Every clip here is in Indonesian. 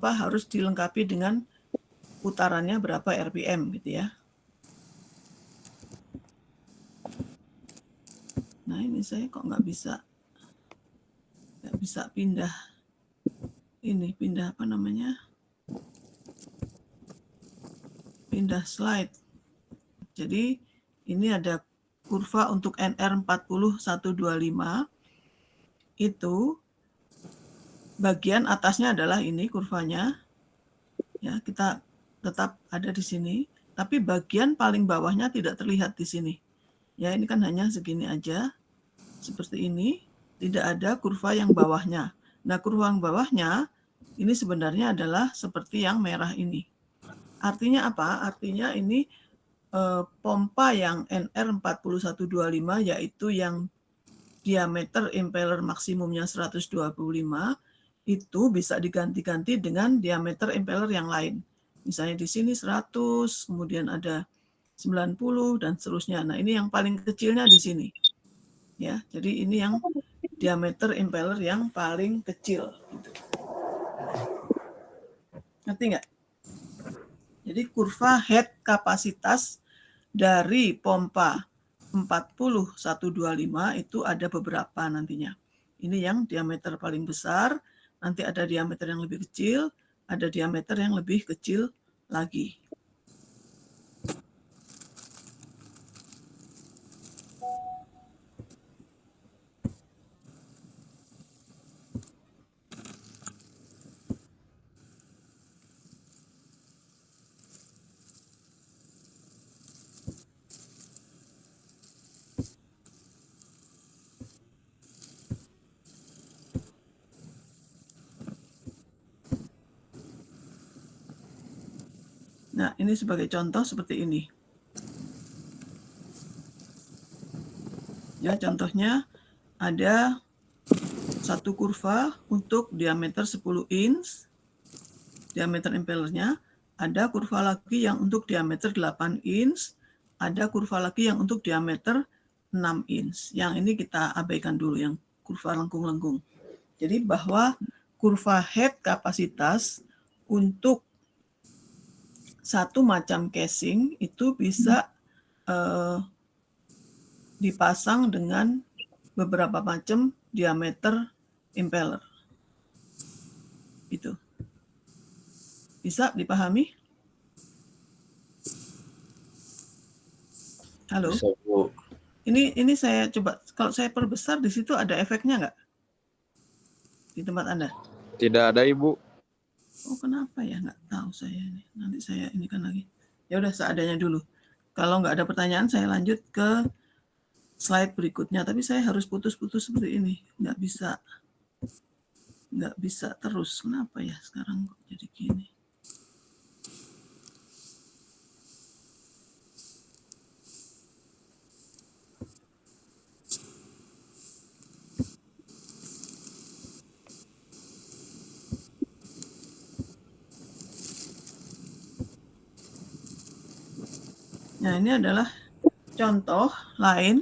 pompa harus dilengkapi dengan putarannya berapa RPM gitu ya. Nah ini saya kok nggak bisa pindah ini, pindah apa namanya, pindah slide. Jadi ini ada kurva untuk NR40125, itu bagian atasnya adalah ini kurvanya, ya kita tetap ada di sini, tapi bagian paling bawahnya tidak terlihat di sini. Ya ini kan hanya segini aja, seperti ini, tidak ada kurva yang bawahnya. Nah kurva yang bawahnya ini sebenarnya adalah seperti yang merah ini. Artinya apa? Artinya ini pompa yang NR4125, yaitu yang diameter impeller maksimumnya 125, itu bisa diganti-ganti dengan diameter impeller yang lain. Misalnya di sini 100, kemudian ada 90 dan seterusnya. Nah, ini yang paling kecilnya di sini. Ya, jadi ini yang diameter impeller yang paling kecil. Ngerti nggak? Jadi kurva head kapasitas dari pompa 40125 itu ada beberapa nantinya. Ini yang diameter paling besar, nanti ada diameter yang lebih kecil, ada diameter yang lebih kecil lagi. Nah, ini sebagai contoh seperti ini. Ya, contohnya ada satu kurva untuk diameter 10 inch, diameter impellernya, ada kurva lagi yang untuk diameter 8 inch, ada kurva lagi yang untuk diameter 6 inch. Yang ini kita abaikan dulu, yang kurva lengkung-lengkung. Jadi bahwa kurva head kapasitas untuk satu macam casing itu bisa dipasang dengan beberapa macam diameter impeller. Itu. Bisa dipahami? Halo? Bisa, Bu. Ini saya coba, kalau saya perbesar di situ ada efeknya nggak? Di tempat Anda? Tidak ada, Ibu. Oh, kenapa ya? Nggak tahu saya ini. Nanti saya ini kan lagi. Ya udah, seadanya dulu. Kalau nggak ada pertanyaan, saya lanjut ke slide berikutnya. Tapi saya harus putus-putus seperti ini. Nggak bisa terus. Kenapa ya sekarang kok jadi gini? Nah, ini adalah contoh lain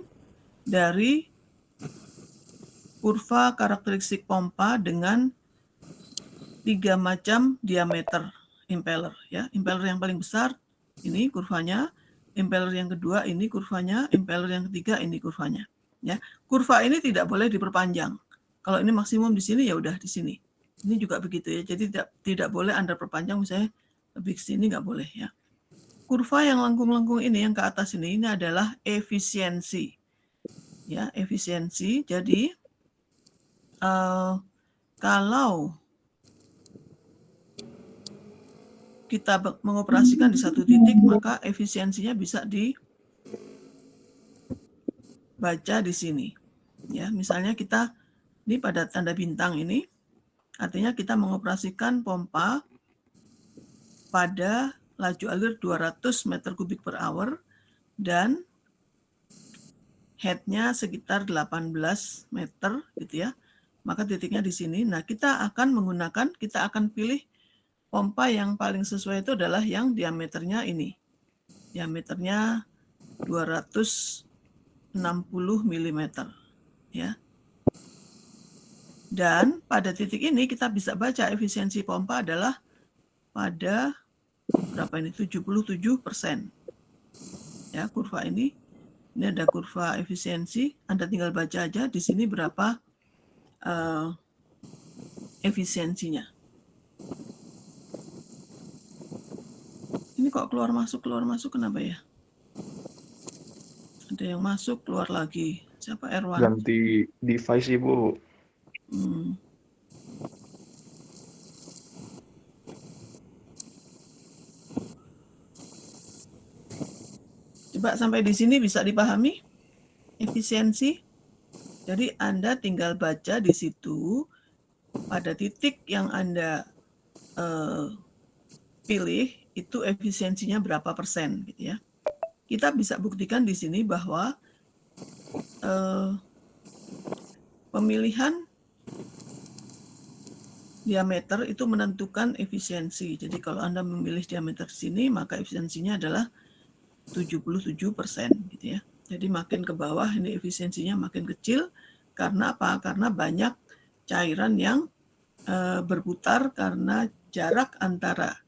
dari kurva karakteristik pompa dengan 3 macam diameter impeller. Ya, impeller yang paling besar ini kurvanya, impeller yang kedua ini kurvanya, impeller yang ketiga ini kurvanya. Ya, kurva ini tidak boleh diperpanjang. Kalau ini maksimum di sini ya udah di sini. Ini juga begitu ya. Jadi tidak boleh Anda perpanjang, misalnya lebih ke sini nggak boleh ya. Kurva yang lengkung-lengkung ini yang ke atas ini adalah efisiensi. Ya, efisiensi. Jadi kalau kita mengoperasikan di satu titik, maka efisiensinya bisa dibaca di sini. Ya, misalnya kita ini pada tanda bintang ini, artinya kita mengoperasikan pompa pada laju alir 200 meter kubik per hour dan headnya sekitar 18 meter gitu ya. Maka titiknya di sini. Nah, kita akan pilih pompa yang paling sesuai itu adalah yang diameternya ini. Diameternya 260 mm ya. Dan pada titik ini kita bisa baca efisiensi pompa adalah pada berapa ini? 77%. Ya, kurva ini. Ini ada kurva efisiensi. Anda tinggal baca aja di sini berapa efisiensinya. Ini kok keluar masuk kenapa ya? Ada yang masuk keluar lagi. Siapa Erwan? Ganti device Ibu. Coba sampai di sini bisa dipahami efisiensi. Jadi Anda tinggal baca di situ pada titik yang Anda pilih itu efisiensinya berapa persen gitu ya. Kita bisa buktikan di sini bahwa pemilihan diameter itu menentukan efisiensi. Jadi kalau Anda memilih diameter di sini, maka efisiensinya adalah 77% gitu ya. Jadi makin ke bawah ini efisiensinya makin kecil. Karena apa? Karena banyak cairan yang berputar karena jarak antara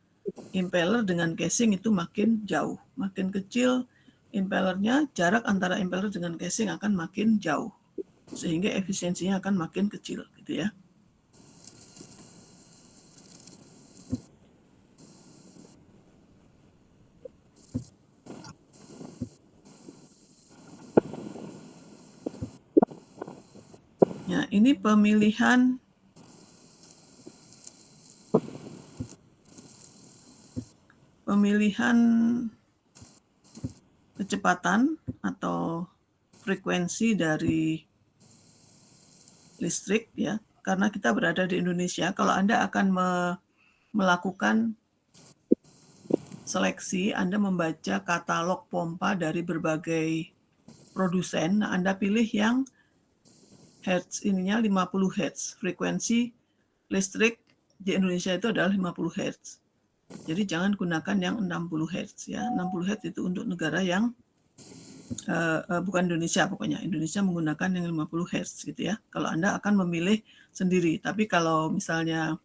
impeller dengan casing itu makin jauh. Makin kecil impellernya, jarak antara impeller dengan casing akan makin jauh. Sehingga efisiensinya akan makin kecil gitu ya. Ya, ini pemilihan kecepatan atau frekuensi dari listrik ya. Karena kita berada di Indonesia, kalau Anda akan melakukan seleksi, Anda membaca katalog pompa dari berbagai produsen, nah Anda pilih yang hertz ininya 50 hertz. Frekuensi listrik di Indonesia itu adalah 50 hertz. Jadi jangan gunakan yang 60 hertz ya. 60 hertz itu untuk negara yang bukan Indonesia pokoknya. Indonesia menggunakan yang 50 hertz gitu ya. Kalau Anda akan memilih sendiri. Tapi kalau misalnya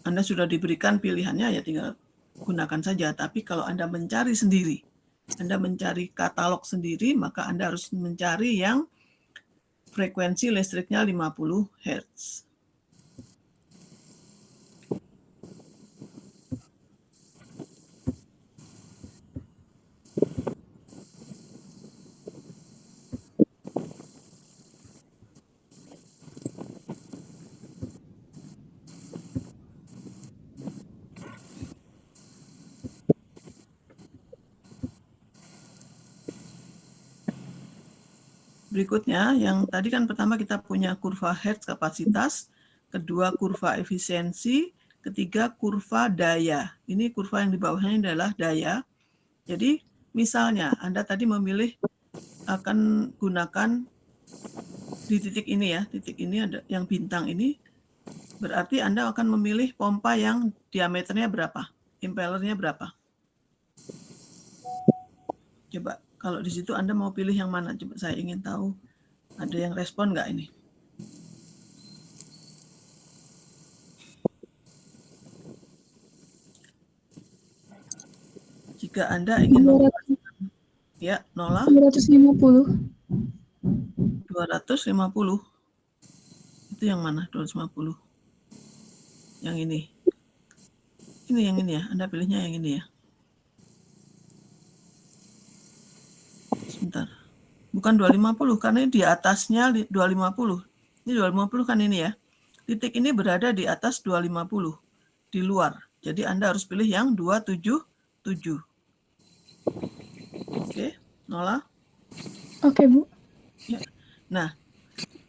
Anda sudah diberikan pilihannya ya tinggal gunakan saja. Tapi kalau Anda mencari sendiri, Anda mencari katalog sendiri, maka Anda harus mencari yang frekuensi listriknya 50 hertz. Berikutnya, yang tadi kan pertama kita punya kurva hertz kapasitas, kedua kurva efisiensi, ketiga kurva daya. Ini kurva yang di bawahnya adalah daya. Jadi misalnya Anda tadi memilih akan gunakan di titik ini ya, titik ini ada yang bintang ini, berarti Anda akan memilih pompa yang diameternya berapa, impellernya berapa. Coba kalau di situ Anda mau pilih yang mana? Coba saya ingin tahu. Ada yang respon nggak ini? Jika Anda ingin ya, Nola? 250. 250. Itu yang mana? 250. Yang ini. Ini yang ini ya. Anda pilihnya yang ini ya. Sebentar. Bukan 250 karena di atasnya 250. Ini 250 kan ini ya. Titik ini berada di atas 250. Di luar. Jadi Anda harus pilih yang 277. Oke, Nola? Oke, Bu. Ya. Nah,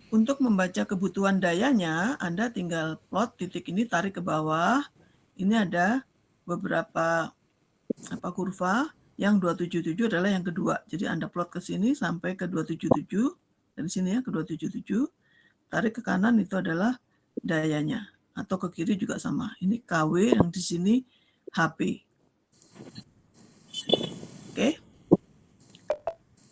untuk membaca kebutuhan dayanya, Anda tinggal plot titik ini, tarik ke bawah. Ini ada beberapa kurva. Yang 277 adalah yang kedua. Jadi Anda plot ke sini sampai ke 277. Dari sini ya, ke 277. Tarik ke kanan itu adalah dayanya. Atau ke kiri juga sama. Ini KW, yang di sini HP. Oke.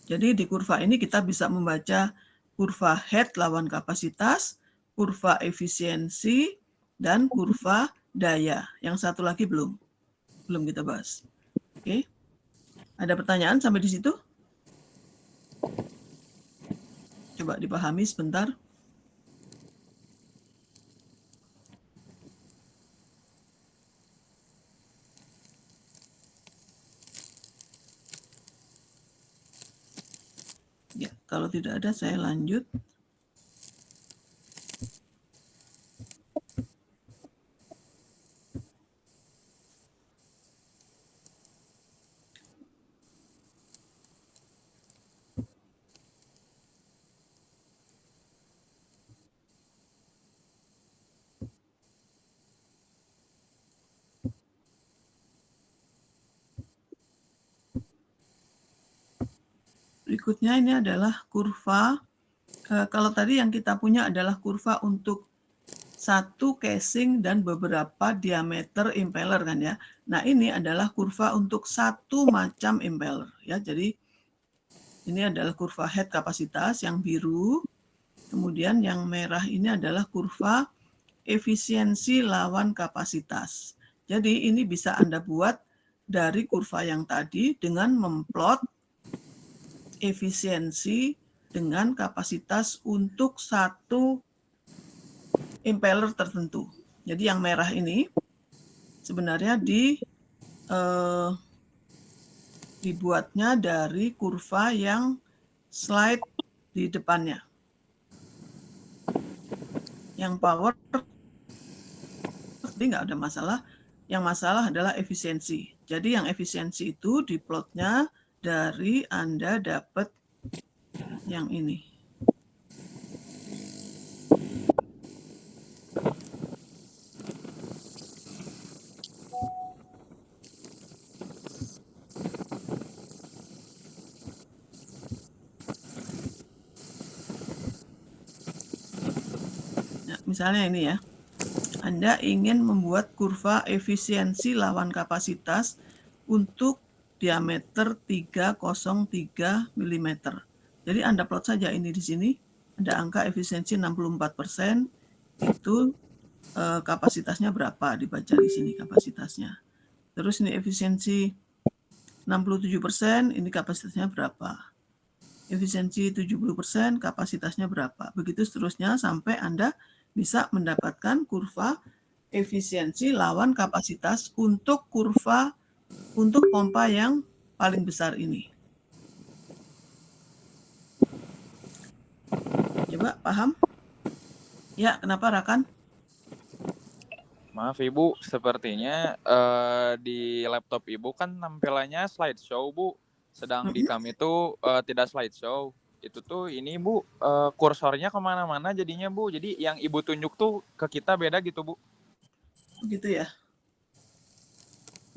Jadi di kurva ini kita bisa membaca kurva head lawan kapasitas, kurva efisiensi, dan kurva daya. Yang satu lagi belum kita bahas. Oke. Ada pertanyaan sampai di situ? Coba dipahami sebentar. Ya, kalau tidak ada saya lanjut. Berikutnya ini adalah kurva. Kalau tadi yang kita punya adalah kurva untuk satu casing dan beberapa diameter impeller kan ya. Nah, ini adalah kurva untuk satu macam impeller ya. Jadi ini adalah kurva head kapasitas yang biru. Kemudian yang merah ini adalah kurva efisiensi lawan kapasitas. Jadi ini bisa Anda buat dari kurva yang tadi dengan memplot efisiensi dengan kapasitas untuk satu impeller tertentu. Jadi yang merah ini sebenarnya dibuatnya dari kurva yang slide di depannya. Yang power tadi nggak ada masalah. Yang masalah adalah efisiensi. Jadi yang efisiensi itu diplotnya dari Anda dapat yang ini. Nah, misalnya ini ya. Anda ingin membuat kurva efisiensi lawan kapasitas untuk diameter 303 mm. Jadi Anda plot saja ini di sini. Ada angka efisiensi 64%. Itu kapasitasnya berapa? Dibaca di sini kapasitasnya. Terus ini efisiensi 67%, ini kapasitasnya berapa? Efisiensi 70%, kapasitasnya berapa? Begitu seterusnya sampai Anda bisa mendapatkan kurva efisiensi lawan kapasitas untuk kurva untuk pompa yang paling besar ini. Coba paham? Ya, kenapa Rakan? Maaf Ibu, sepertinya di laptop Ibu kan tampilannya slideshow Bu, sedang di kami itu tidak slideshow. Itu tuh ini Bu, kursornya kemana-mana jadinya Bu, jadi yang Ibu tunjuk tuh ke kita beda gitu Bu. Begitu ya?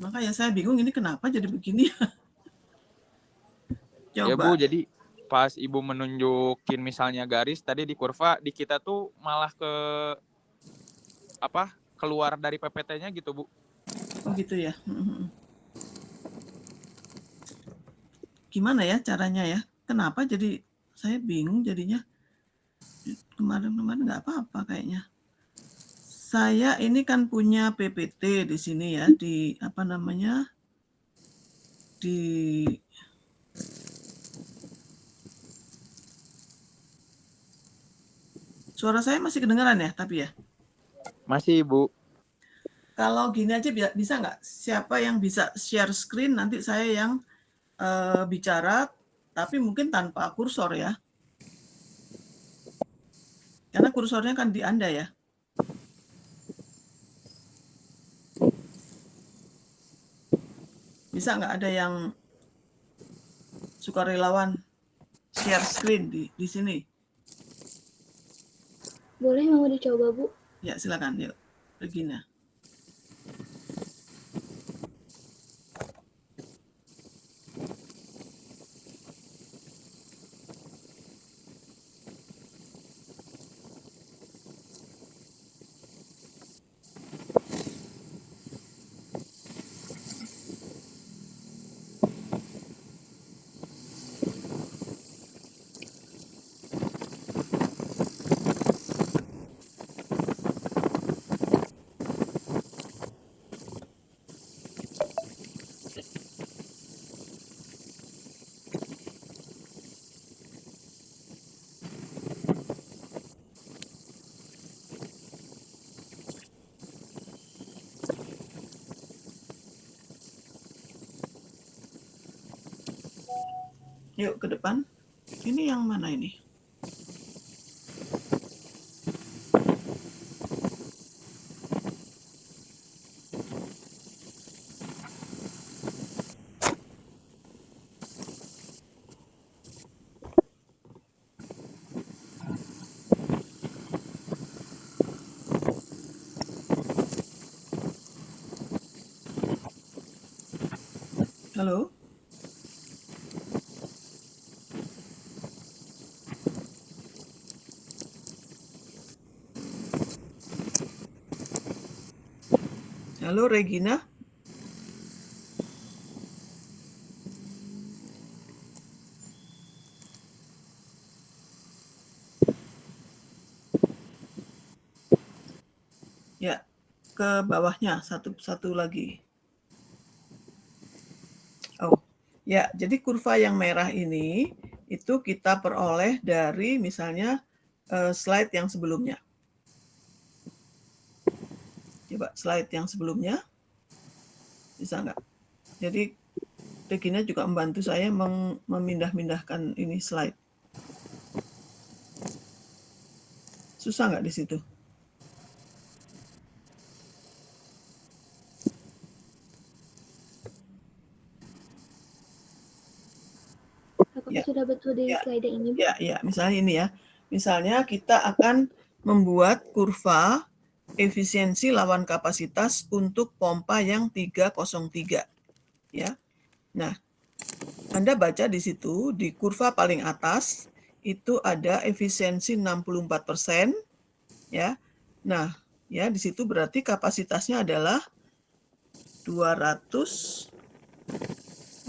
Makanya saya bingung ini kenapa jadi begini. Coba. Ya Bu, jadi pas Ibu menunjukin misalnya garis tadi di kurva, di kita tuh malah ke keluar dari PPT-nya gitu Bu. Oh gitu ya. Gimana ya caranya ya? Kenapa jadi saya bingung jadinya? Kemarin nggak apa-apa kayaknya. Saya ini kan punya PPT di sini ya, di apa namanya? Di suara saya masih kedengaran ya, tapi ya? Masih Bu. Kalau gini aja bisa nggak? Siapa yang bisa share screen, nanti saya yang bicara, tapi mungkin tanpa kursor ya. Karena kursornya kan di Anda ya. Bisa nggak ada yang sukarelawan share screen di sini? Boleh, mau dicoba, Bu? Ya, silakan. Yuk, Regina. Yuk ke depan. Ini yang mana ini? Halo? Halo Regina? Ya, ke bawahnya satu lagi. Oh, ya, jadi kurva yang merah ini itu kita peroleh dari misalnya slide yang sebelumnya. Coba slide yang sebelumnya, bisa nggak? Jadi Regina juga membantu saya memindah-mindahkan ini slide. Susah nggak di situ? Apakah Ya. sudah betul di Ya. slide ini, Bu? Ya, misalnya ini ya. Misalnya kita akan membuat kurva efisiensi lawan kapasitas untuk pompa yang 303. Ya. Nah, Anda baca di situ di kurva paling atas itu ada efisiensi 64%, ya. Nah, ya di situ berarti kapasitasnya adalah 200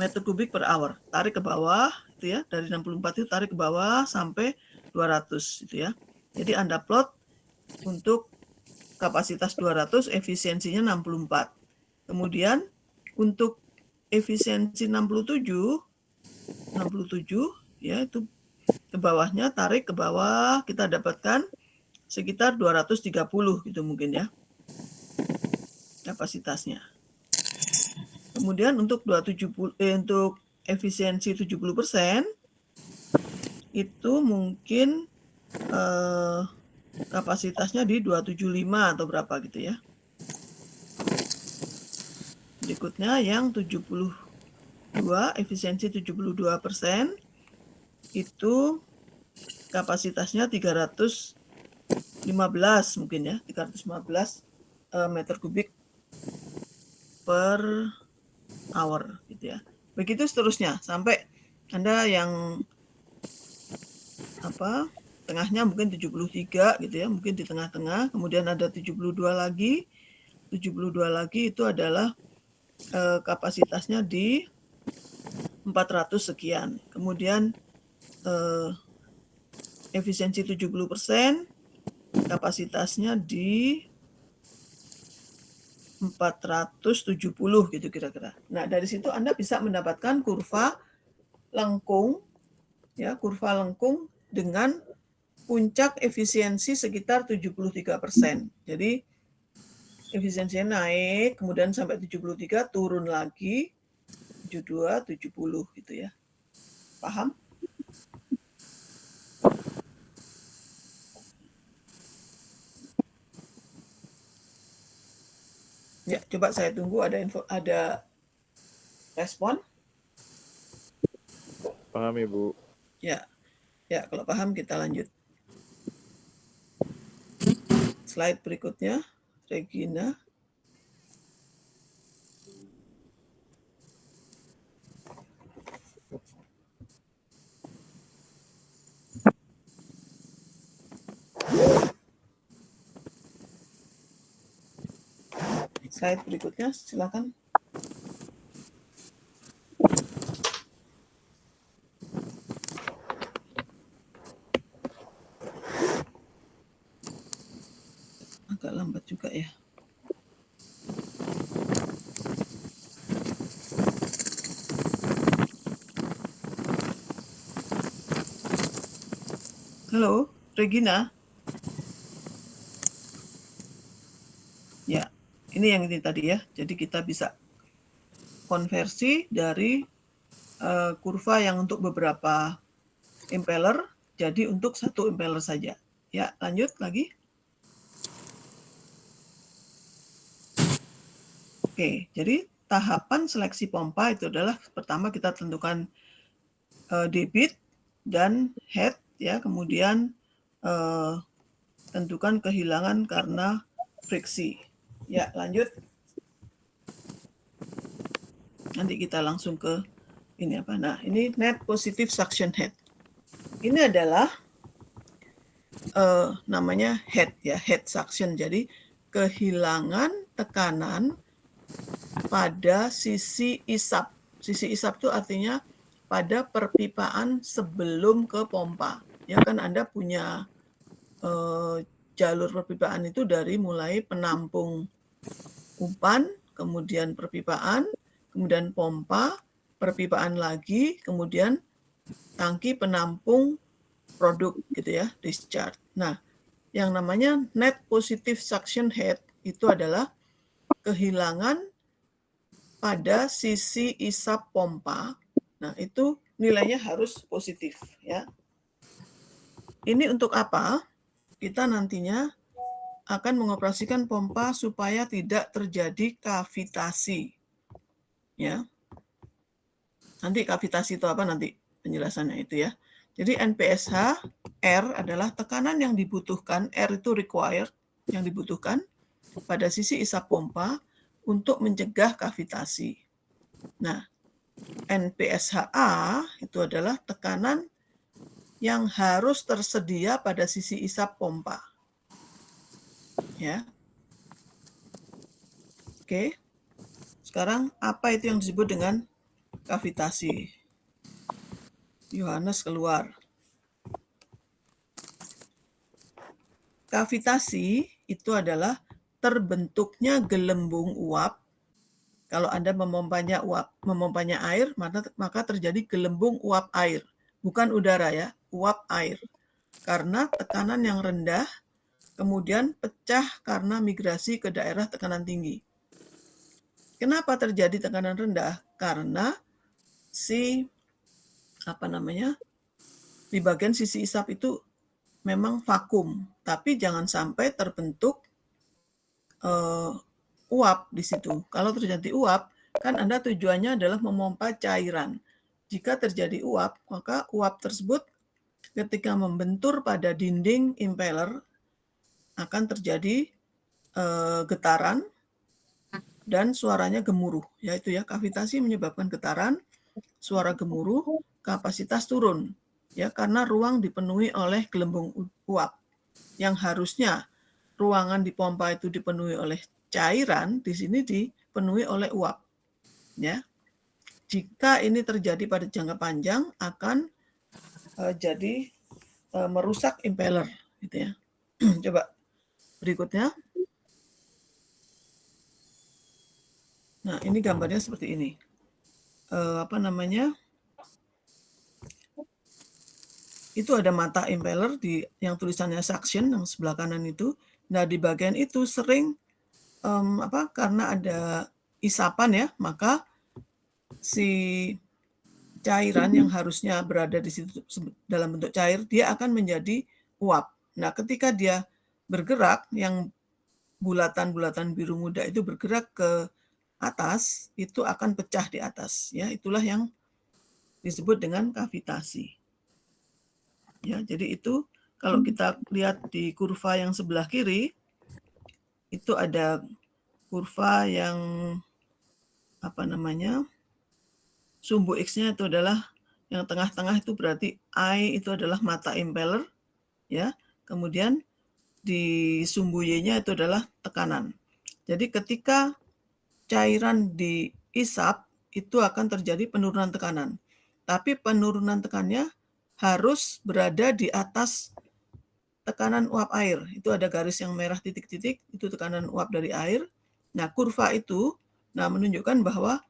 meter kubik per hour. Tarik ke bawah itu ya, dari 64 itu tarik ke bawah sampai 200 itu ya. Jadi Anda plot untuk kapasitas 200, efisiensinya 64. Kemudian untuk efisiensi 67 ya itu ke bawahnya, tarik ke bawah, kita dapatkan sekitar 230 gitu mungkin ya kapasitasnya. Kemudian untuk untuk efisiensi 70% itu mungkin kapasitasnya di 275 atau berapa gitu ya. Berikutnya yang 72, efisiensi 72%, itu kapasitasnya 315 mungkin ya, 315 meter kubik per hour gitu ya. Begitu seterusnya sampai Anda yang tengahnya mungkin 73 gitu ya, mungkin di tengah-tengah, kemudian ada 72 lagi. 72 lagi itu adalah kapasitasnya di 400 sekian. Kemudian efisiensi 70%, kapasitasnya di 470 gitu kira-kira. Nah, dari situ Anda bisa mendapatkan kurva lengkung ya, kurva lengkung dengan puncak efisiensi sekitar 73%. Jadi efisiensinya naik, kemudian sampai 73, turun lagi 72, 70 gitu ya. Paham? Ya, coba saya tunggu ada respon. Paham, Ibu. Ya, kalau paham kita lanjut. Slide berikutnya, Regina. Slide berikutnya, silakan. Agak lambat juga ya. Halo, Regina. Ya, ini yang ini tadi ya. Jadi kita bisa konversi dari kurva yang untuk beberapa impeller jadi untuk satu impeller saja. Ya, lanjut lagi. Oke, jadi tahapan seleksi pompa itu adalah pertama kita tentukan debit dan head, ya, kemudian tentukan kehilangan karena friksi. Ya, lanjut. Nanti kita langsung ke ini apa? Nah, ini net positive suction head. Ini adalah namanya head, ya, head suction. Jadi kehilangan tekanan pada sisi isap. Sisi isap itu artinya pada perpipaan sebelum ke pompa. Ya kan Anda punya jalur perpipaan itu dari mulai penampung umpan, kemudian perpipaan, kemudian pompa, perpipaan lagi, kemudian tangki penampung produk gitu ya, discharge. Nah, yang namanya net positive suction head itu adalah kehilangan pada sisi isap pompa. Nah, itu nilainya harus positif ya. Ini untuk apa? Kita nantinya akan mengoperasikan pompa supaya tidak terjadi kavitasi. Ya. Nanti kavitasi itu apa nanti penjelasannya itu ya. Jadi NPSH R adalah tekanan yang dibutuhkan, R itu required, yang dibutuhkan pada sisi isap pompa untuk mencegah kavitasi. Nah, NPSHA itu adalah tekanan yang harus tersedia pada sisi isap pompa. Ya. Oke. Sekarang apa itu yang disebut dengan kavitasi? Yohanes keluar. Kavitasi itu adalah terbentuknya gelembung uap. Kalau Anda memompanya air, maka terjadi gelembung uap air. Bukan udara ya, uap air. Karena tekanan yang rendah, kemudian pecah karena migrasi ke daerah tekanan tinggi. Kenapa terjadi tekanan rendah? Karena di bagian sisi isap itu memang vakum, tapi jangan sampai terbentuk uap di situ. Kalau terjadi uap, kan Anda tujuannya adalah memompa cairan. Jika terjadi uap, maka uap tersebut ketika membentur pada dinding impeller akan terjadi getaran dan suaranya gemuruh. Yaitu ya, kavitasi menyebabkan getaran, suara gemuruh, kapasitas turun. Ya, karena ruang dipenuhi oleh gelembung uap. Yang harusnya ruangan di pompa itu dipenuhi oleh cairan, di sini dipenuhi oleh uap. Ya. Jika ini terjadi pada jangka panjang akan jadi merusak impeller gitu ya. Coba berikutnya. Nah, ini gambarnya seperti ini. Itu ada mata impeller yang tulisannya suction yang sebelah kanan itu. Nah, di bagian itu sering karena ada isapan ya, maka si cairan yang harusnya berada di situ dalam bentuk cair, dia akan menjadi uap. Nah, ketika dia bergerak, yang bulatan-bulatan biru muda itu bergerak ke atas, itu akan pecah di atas. Ya, itulah yang disebut dengan kavitasi. Ya, jadi itu kalau kita lihat di kurva yang sebelah kiri, itu ada kurva yang sumbu X-nya itu adalah yang tengah-tengah itu berarti I itu adalah mata impeller, ya. Kemudian di sumbu Y-nya itu adalah tekanan. Jadi ketika cairan diisap itu akan terjadi penurunan tekanan. Tapi penurunan tekanannya harus berada di atas tekanan uap air. Itu ada garis yang merah titik-titik, itu tekanan uap dari air. Nah, kurva itu menunjukkan bahwa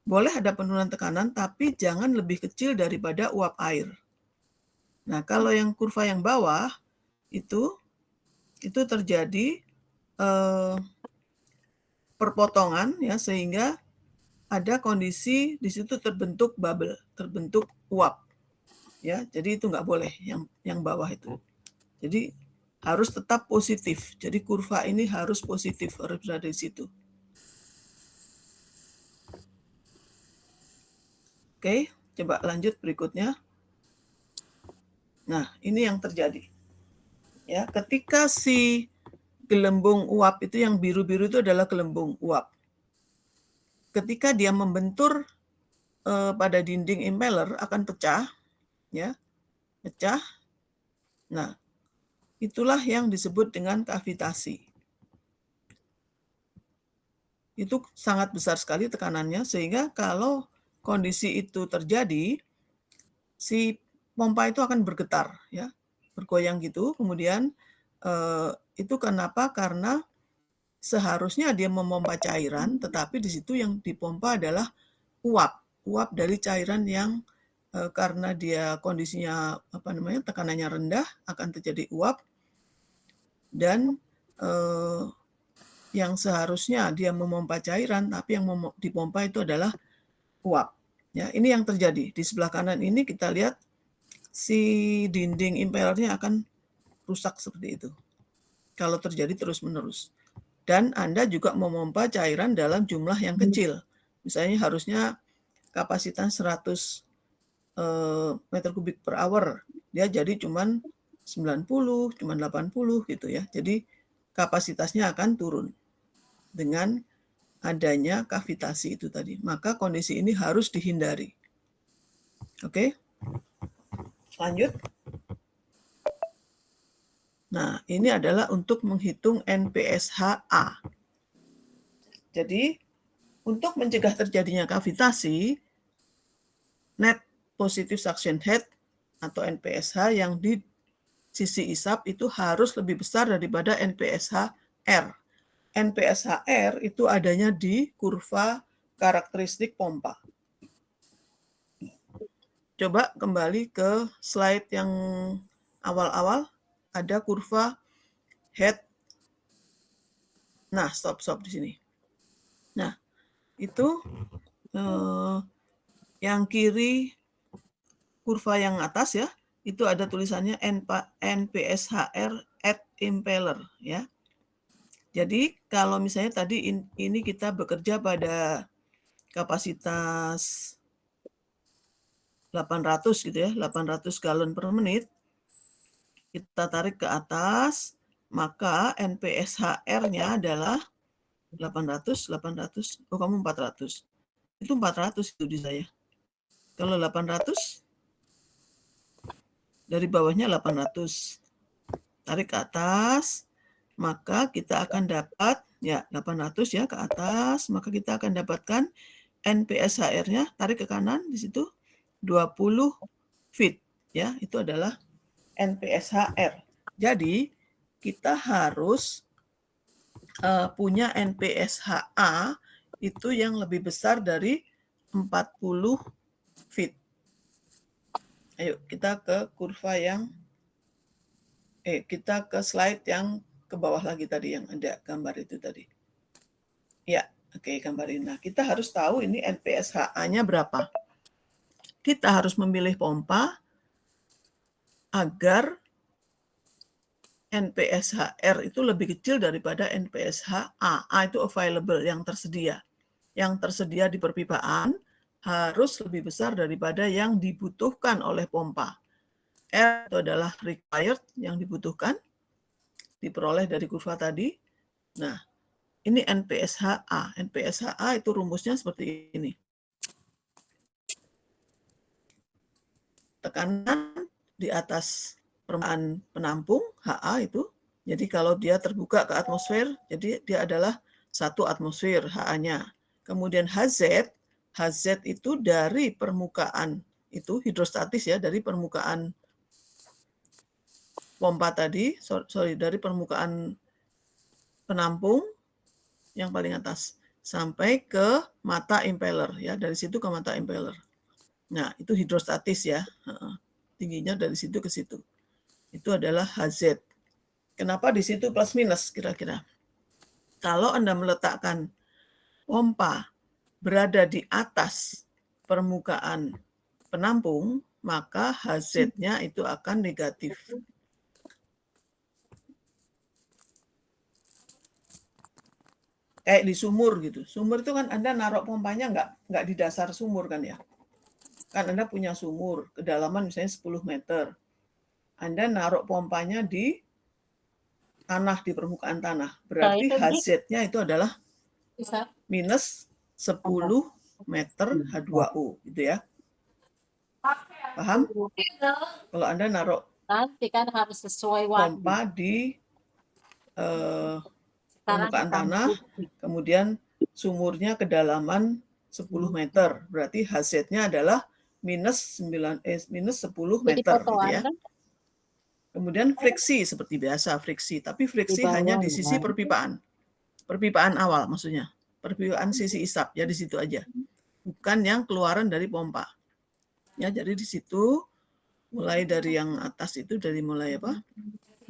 boleh ada penurunan tekanan, tapi jangan lebih kecil daripada uap air. Nah, kalau yang kurva yang bawah, itu terjadi perpotongan, ya, sehingga ada kondisi di situ terbentuk bubble, terbentuk uap. Ya, jadi itu nggak boleh yang bawah itu. Jadi harus tetap positif. Jadi kurva ini harus positif, harus berada di situ. Oke, coba lanjut berikutnya. Nah, ini yang terjadi. Ya, ketika si gelembung uap itu yang biru-biru itu adalah gelembung uap. Ketika dia membentur pada dinding impeller akan pecah, ya, pecah. Nah, itulah yang disebut dengan kavitasi. Itu sangat besar sekali tekanannya sehingga kalau kondisi itu terjadi, si pompa itu akan bergetar, ya, bergoyang gitu. Kemudian itu kenapa? Karena seharusnya dia memompa cairan, tetapi di situ yang dipompa adalah uap dari cairan yang karena dia kondisinya tekanannya rendah akan terjadi uap, dan yang seharusnya dia memompa cairan, tapi yang dipompa itu adalah uap. Ya, ini yang terjadi di sebelah kanan ini. Kita lihat si dinding impellernya akan rusak seperti itu kalau terjadi terus-menerus. Dan Anda juga memompa cairan dalam jumlah yang kecil. Misalnya harusnya kapasitas 100 meter kubik per hour, dia jadi cuman 90, cuman 80 gitu ya. Jadi kapasitasnya akan turun dengan adanya kavitasi itu tadi. Maka kondisi ini harus dihindari. Oke? Lanjut. Nah, ini adalah untuk menghitung NPSHA. Jadi, untuk mencegah terjadinya kavitasi, net positive suction head atau NPSH yang di sisi isap itu harus lebih besar daripada NPSH-R. NPSH-R itu adanya di kurva karakteristik pompa. Coba kembali ke slide yang awal-awal. Ada kurva head. Nah, stop di sini. Nah, itu yang kiri kurva yang atas ya, itu ada tulisannya NPSHR at impeller ya. Jadi kalau misalnya tadi ini kita bekerja pada kapasitas 800 gitu ya, 800 galon per menit, kita tarik ke atas, maka NPSHR-nya adalah 800, oh kamu 400. Itu 400 itu di saya. Kalau 800, dari bawahnya 800. Tarik ke atas, maka kita akan dapat, ya 800 ya ke atas, maka kita akan dapatkan NPSHR-nya, tarik ke kanan, di situ 20 feet. Ya, itu adalah NPSHR. Jadi, kita harus punya NPSHA itu yang lebih besar dari 40 feet. Ayo, kita ke kurva yang kita ke slide yang ke bawah lagi tadi, yang ada gambar itu tadi. Ya, oke, gambarin. Nah, kita harus tahu ini NPSHA-nya berapa. Kita harus memilih pompa agar NPSHR itu lebih kecil daripada NPSHA. A itu available, yang tersedia. Yang tersedia di perpipaan harus lebih besar daripada yang dibutuhkan oleh pompa. R itu adalah required, yang dibutuhkan, diperoleh dari kurva tadi. Nah, ini NPSHA. NPSHA itu rumusnya seperti ini. Tekanan di atas permukaan penampung, HA itu. Jadi kalau dia terbuka ke atmosfer, jadi dia adalah 1 atmosfer HA-nya. Kemudian HZ itu dari permukaan, itu hidrostatis ya, dari permukaan pompa tadi, dari permukaan penampung yang paling atas sampai ke mata impeller ya, dari situ ke mata impeller. Nah, itu hidrostatis ya. Tingginya dari situ ke situ. Itu adalah HZ. Kenapa di situ plus minus kira-kira? Kalau Anda meletakkan pompa berada di atas permukaan penampung, maka HZ-nya itu akan negatif. Kayak di sumur gitu. Sumur itu kan Anda naruh pompanya nggak di dasar sumur kan ya. Kan Anda punya sumur, kedalaman misalnya 10 meter. Anda naruh pompanya di tanah, di permukaan tanah. Berarti HZ-nya itu adalah minus 10 meter H2O gitu ya. Paham? Kalau Anda naruh Nanti kan harus sesuai waktu. pompa di permukaan tanah, kemudian sumurnya kedalaman 10 meter. Berarti HZ-nya adalah minus 10 meter gitu ya. Kemudian friksi seperti biasa friksi, tapi friksi hanya di sisi perpipaan. Perpipaan awal maksudnya. Perpipaan sisi isap ya di situ aja. Bukan yang keluaran dari pompa. Ya, jadi di situ mulai dari yang atas itu dari mulai apa?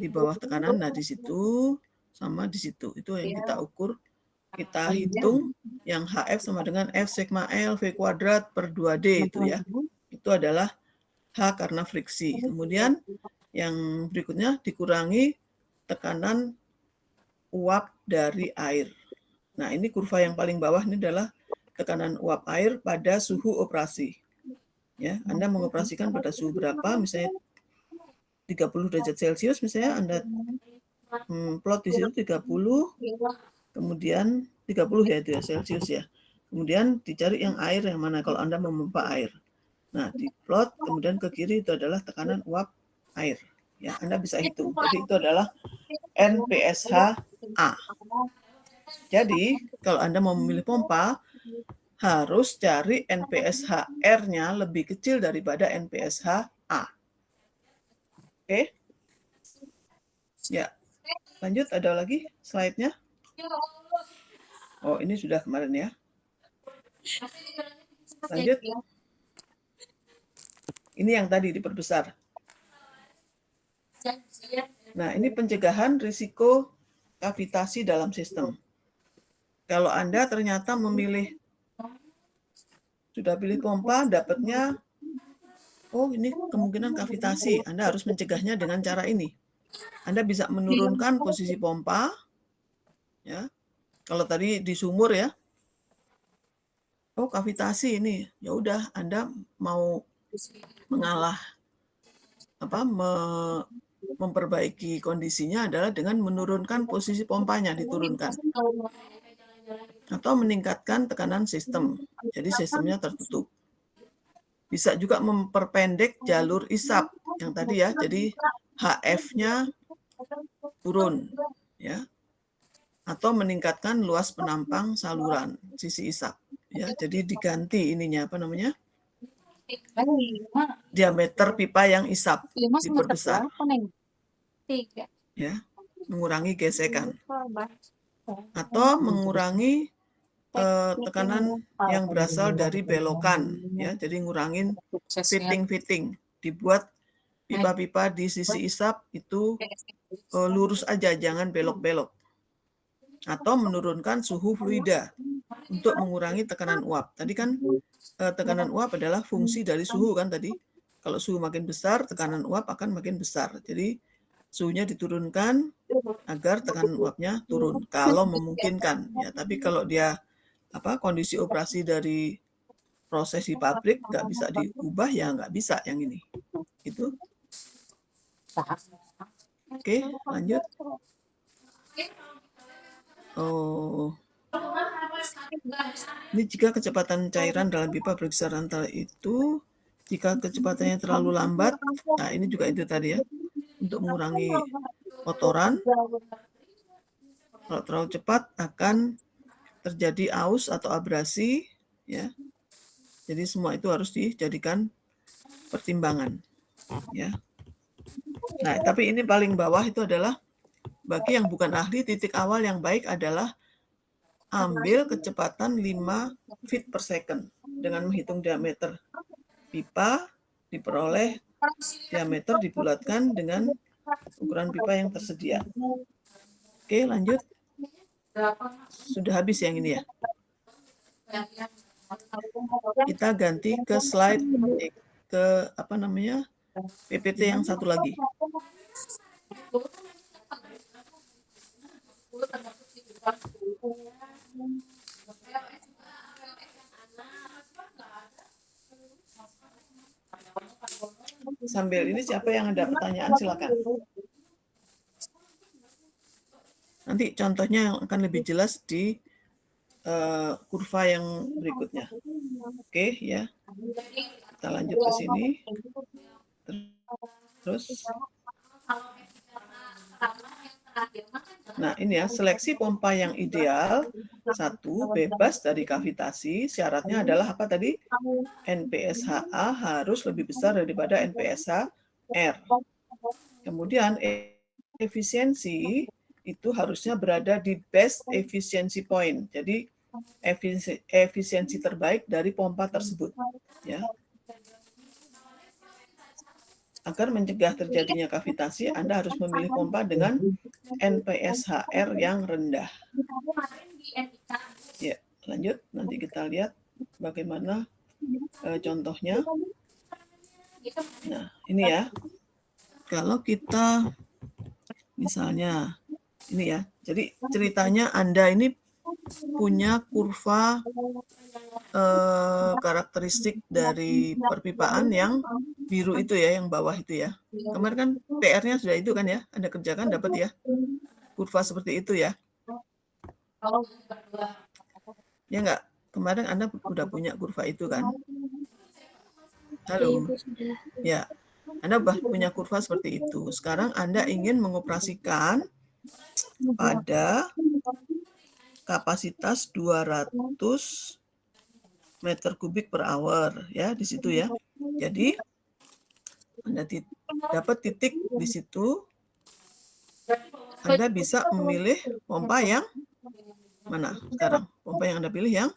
Di bawah tekanan, nah di situ sama di situ. Itu yang kita ukur, kita hitung yang HF sama dengan F sigma L V kuadrat per 2D itu ya. Itu adalah H karena friksi. Kemudian yang berikutnya dikurangi tekanan uap dari air. Nah, ini kurva yang paling bawah ini adalah tekanan uap air pada suhu operasi. Ya, Anda mengoperasikan pada suhu berapa? Misalnya 30 derajat Celcius misalnya Anda plot di situ 30, kemudian 30 ya itu ya Celcius ya. Kemudian dicari yang air yang mana kalau Anda memompa air. Nah, di plot kemudian ke kiri itu adalah tekanan uap air. Ya, Anda bisa hitung. Jadi itu adalah NPSH A. Jadi, kalau Anda mau memilih pompa, harus cari NPSH R-nya lebih kecil daripada NPSH A. Oke? Ya. Lanjut, ada lagi slide-nya? Oh, ini sudah kemarin ya. Lanjut. Ini yang tadi diperbesar. Nah, ini pencegahan risiko kavitasi dalam sistem. Kalau Anda ternyata memilih, sudah pilih pompa, dapatnya, oh ini kemungkinan kavitasi, Anda harus mencegahnya dengan cara ini. Anda bisa menurunkan posisi pompa, ya. Kalau tadi di sumur ya, oh kavitasi ini, ya udah Anda mau mengalah, memperbaiki kondisinya adalah dengan menurunkan posisi pompanya, diturunkan. Atau meningkatkan tekanan sistem. Jadi sistemnya tertutup. Bisa juga memperpendek jalur isap yang tadi ya. Jadi HF-nya turun ya. Atau meningkatkan luas penampang saluran sisi isap ya. Jadi diganti ininya apa namanya? Diameter pipa yang isap diperbesar. Ya, mengurangi gesekan. Atau mengurangi tekanan yang berasal dari belokan ya, jadi ngurangin fitting, dibuat pipa-pipa di sisi isap itu lurus aja, jangan belok-belok. Atau menurunkan suhu fluida untuk mengurangi tekanan uap. Tadi kan tekanan uap adalah fungsi dari suhu kan tadi. Kalau suhu makin besar, tekanan uap akan makin besar. Jadi suhunya diturunkan agar tekanan uapnya turun kalau memungkinkan ya. Tapi kalau dia kondisi operasi dari proses di pabrik nggak bisa diubah ya nggak bisa yang ini. Itu. Oke, lanjut. Oh. Ini jika kecepatan cairan dalam pipa berkisar antara itu, jika kecepatannya terlalu lambat, nah ini juga itu tadi ya, untuk mengurangi kotoran. Kalau terlalu cepat akan terjadi aus atau abrasi ya. Jadi semua itu harus dijadikan pertimbangan ya. Nah, tapi ini paling bawah itu adalah bagi yang bukan ahli, titik awal yang baik adalah ambil kecepatan 5 feet per second dengan menghitung diameter pipa, diperoleh diameter dibulatkan dengan ukuran pipa yang tersedia. Oke, lanjut. Sudah habis yang ini ya? Kita ganti ke slide ke apa namanya PPT yang satu lagi. Sambil ini siapa yang ada pertanyaan silakan. Nanti contohnya yang akan lebih jelas di kurva yang berikutnya. Oke ya. Kita lanjut ke sini. Terus. Nah ini ya, seleksi pompa yang ideal. 1. Bebas dari kavitasi. Syaratnya adalah apa tadi? NPSH-A harus lebih besar daripada NPSH-R. Kemudian efisiensi itu harusnya berada di best efficiency point. Jadi efisiensi terbaik dari pompa tersebut, ya. Agar mencegah terjadinya kavitasi, Anda harus memilih pompa dengan NPSH-R yang rendah. Ya, lanjut. Nanti kita lihat bagaimana contohnya. Nah, ini ya. Kalau kita misalnya ini ya. Jadi ceritanya Anda ini punya kurva karakteristik dari perpipaan yang biru itu ya, yang bawah itu ya. Kemarin kan PR-nya sudah itu kan ya, Anda kerjakan dapat ya kurva seperti itu ya. Ya enggak? Kemarin Anda udah punya kurva itu kan? Halo. Ya, Anda punya kurva seperti itu. Sekarang Anda ingin mengoperasikan pada kapasitas 200 meter kubik per hour ya di situ ya. Jadi Anda dapat titik di situ. Anda bisa memilih pompa yang mana sekarang? Pompa yang Anda pilih yang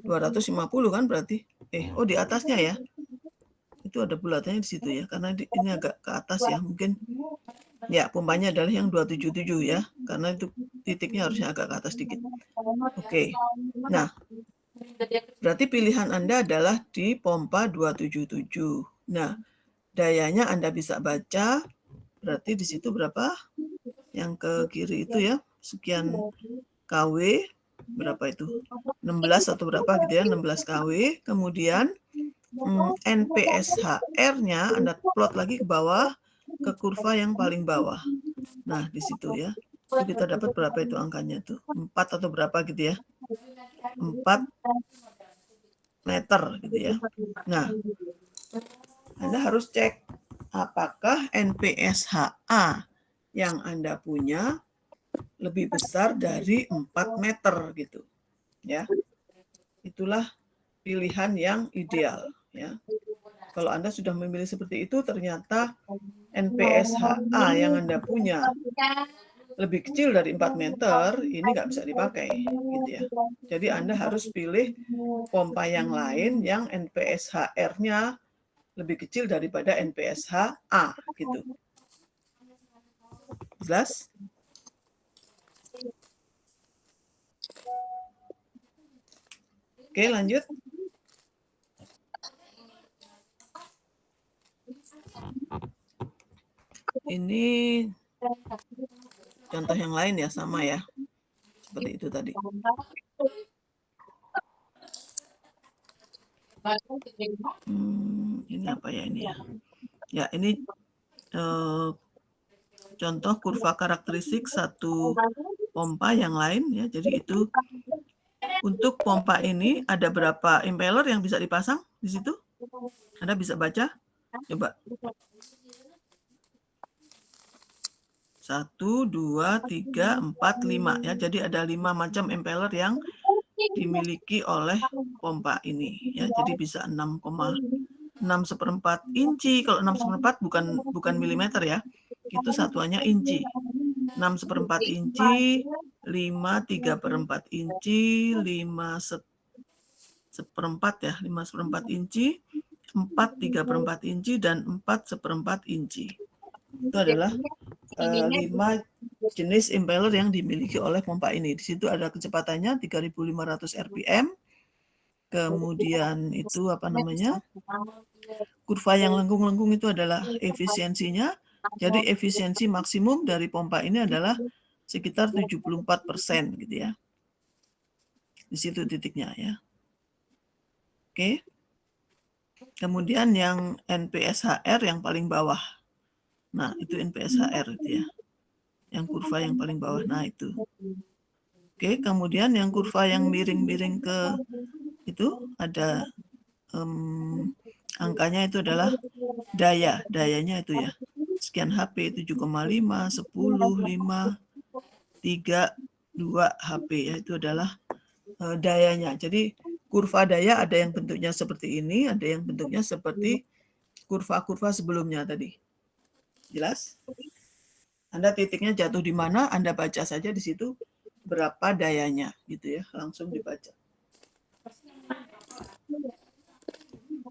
250 kan berarti. Oh di atasnya ya. Itu ada bulatannya di situ ya. Karena ini agak ke atas ya. Mungkin ya pompanya adalah yang 277 ya. Karena itu titiknya harusnya agak ke atas dikit. Oke. Nah, berarti pilihan Anda adalah di pompa 277. Nah, dayanya Anda bisa baca, berarti di situ berapa? Yang ke kiri itu ya, sekian kW, berapa itu? 16 atau berapa gitu ya, 16 kW. Kemudian NPSH-R-nya Anda plot lagi ke bawah, ke kurva yang paling bawah. Nah, di situ ya. Itu kita dapat berapa itu angkanya tuh? 4 atau berapa gitu ya. 4 meter gitu ya. Nah, Anda harus cek apakah NPSH-A yang Anda punya lebih besar dari 4 meter gitu. Ya. Itulah pilihan yang ideal ya. Kalau Anda sudah memilih seperti itu, ternyata NPSH-A yang Anda punya lebih kecil dari 4 meter, ini nggak bisa dipakai gitu ya. Jadi Anda harus pilih pompa yang lain yang NPSH-R-nya lebih kecil daripada NPSH-A gitu. Jelas? Oke, lanjut. Ini contoh yang lain ya, sama ya. Seperti itu tadi. Ini apa ya ini ya? Ya, ini contoh kurva karakteristik satu pompa yang lain ya. Jadi itu untuk pompa ini ada berapa impeller yang bisa dipasang di situ? Anda bisa baca? Coba. 1, 2, 3, 4, 5 ya. Jadi ada 5 macam impeller yang dimiliki oleh pompa ini ya. Jadi bisa 6,6 inci. Kalau 6,4 bukan milimeter ya. Itu satuannya inci. 6,4 inci, 5 3/4 inci, 5 1/4 ya, 5/4 inci, 4 3/4 inci dan 4 1/4 inci. Itu adalah 5 jenis impeller yang dimiliki oleh pompa ini. Di situ ada kecepatannya 3.500 rpm, Kemudian itu apa namanya? Kurva yang lengkung-lengkung itu adalah efisiensinya. Jadi efisiensi maksimum dari pompa ini adalah sekitar 74% gitu ya. Di situ titiknya ya. Oke. Kemudian yang NPSHR yang paling bawah. Nah, itu NPSHR itu ya. Yang kurva yang paling bawah. Nah, itu. Oke, kemudian yang kurva yang miring-miring ke itu ada angkanya itu adalah dayanya itu ya. Sekian HP 7,5, 10, 5, 3, 2 HP ya, itu adalah dayanya. Jadi kurva daya ada yang bentuknya seperti ini, ada yang bentuknya seperti kurva-kurva sebelumnya tadi. Jelas? Anda titiknya jatuh di mana, Anda baca saja di situ berapa dayanya gitu ya, langsung dibaca.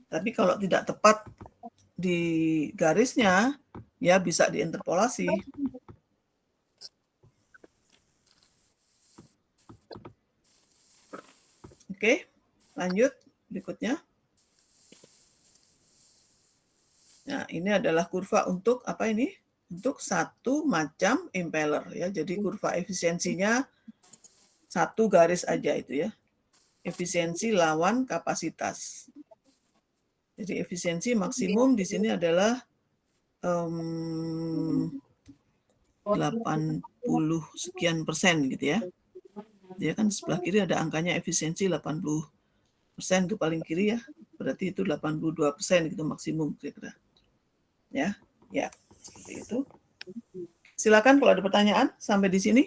Tapi kalau tidak tepat di garisnya, ya bisa diinterpolasi. Oke, lanjut berikutnya. Nah, ini adalah kurva untuk apa ini? Untuk satu macam impeller ya. Jadi kurva efisiensinya satu garis aja itu ya. Efisiensi lawan kapasitas. Jadi efisiensi maksimum di sini adalah 80 sekian persen gitu ya. Dia kan sebelah kiri ada angkanya efisiensi 80% itu paling kiri ya. Berarti itu 82% gitu maksimum kira-kira. Ya, seperti itu. Silakan kalau ada pertanyaan sampai di sini.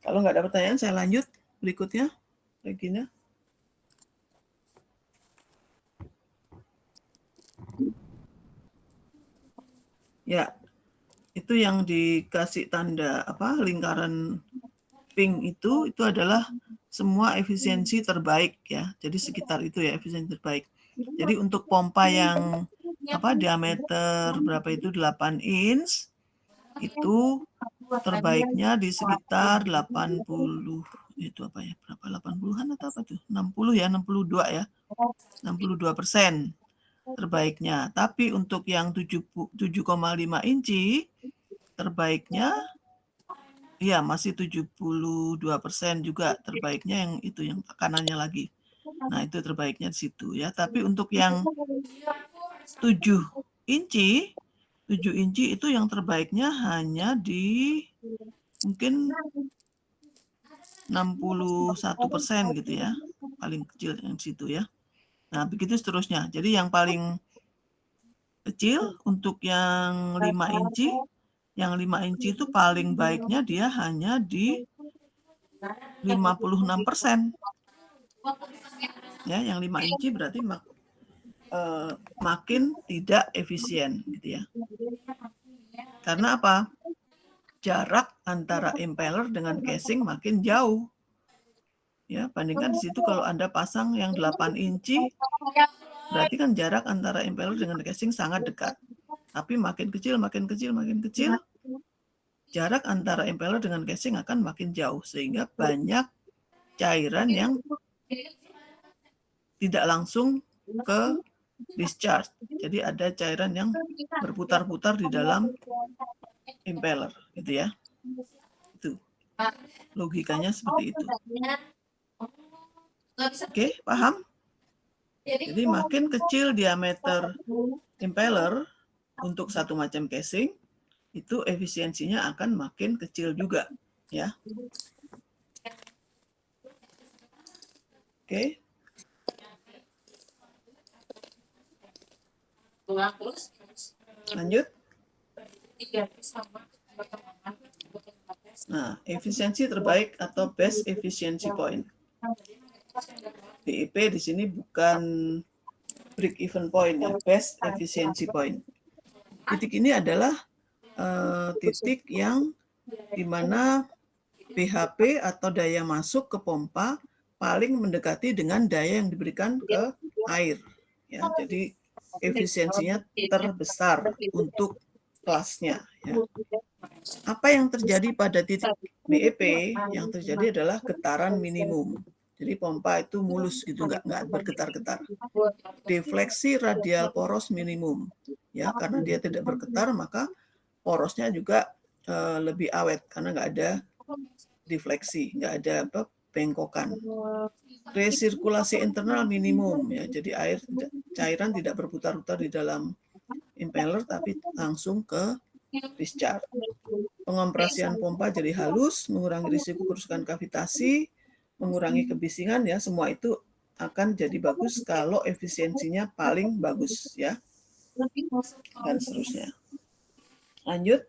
Kalau nggak ada pertanyaan, saya lanjut berikutnya. Regina. Ya, itu yang dikasih tanda apa lingkaran pink itu adalah semua efisiensi terbaik ya. Jadi sekitar itu ya efisiensi terbaik. Jadi untuk pompa yang apa diameter berapa itu 8 inch itu terbaiknya di sekitar 80 itu apa ya berapa 80-an atau apa tuh 60 ya 62 ya 62% terbaiknya. Tapi untuk yang 7,5 inci terbaiknya ya masih 72% juga terbaiknya yang itu yang kanannya lagi. Nah, itu terbaiknya di situ ya. Tapi untuk yang 7 inci itu yang terbaiknya hanya di mungkin 61% gitu ya. Paling kecil yang situ ya. Nah, begitu seterusnya. Jadi yang paling kecil untuk yang 5 inci, yang 5 inci itu paling baiknya dia hanya di 56%. Ya, yang 5 inci berarti makin tidak efisien gitu ya. Karena apa? Jarak antara impeller dengan casing makin jauh. Ya, bandingkan di situ kalau Anda pasang yang 8 inci, berarti kan jarak antara impeller dengan casing sangat dekat. Tapi makin kecil, jarak antara impeller dengan casing akan makin jauh. Sehingga banyak cairan yang tidak langsung ke discharge. Jadi ada cairan yang berputar-putar di dalam impeller, gitu ya. Itu logikanya seperti itu. Oke, paham? Jadi makin kecil diameter impeller untuk satu macam casing, itu efisiensinya akan makin kecil juga, ya. Oke. Lanjut. Nah, efisiensi terbaik atau best efficiency point. BIP di sini bukan break even point ya, best efficiency point. Titik ini adalah titik yang dimana BHP atau daya masuk ke pompa paling mendekati dengan daya yang diberikan ke air. Ya, jadi efisiensinya terbesar untuk kelasnya. Ya. Apa yang terjadi pada titik BEP? Yang terjadi adalah getaran minimum. Jadi pompa itu mulus gitu, nggak bergetar-getar. Defleksi radial poros minimum. Ya, karena dia tidak bergetar, maka porosnya juga lebih awet karena nggak ada defleksi, nggak ada bengkokan. Resirkulasi internal minimum ya, jadi cairan tidak berputar-putar di dalam impeller tapi langsung ke discharge. Pengompresian pompa jadi halus, mengurangi risiko kerusakan kavitasi, mengurangi kebisingan ya, semua itu akan jadi bagus kalau efisiensinya paling bagus ya, dan seterusnya. Lanjut.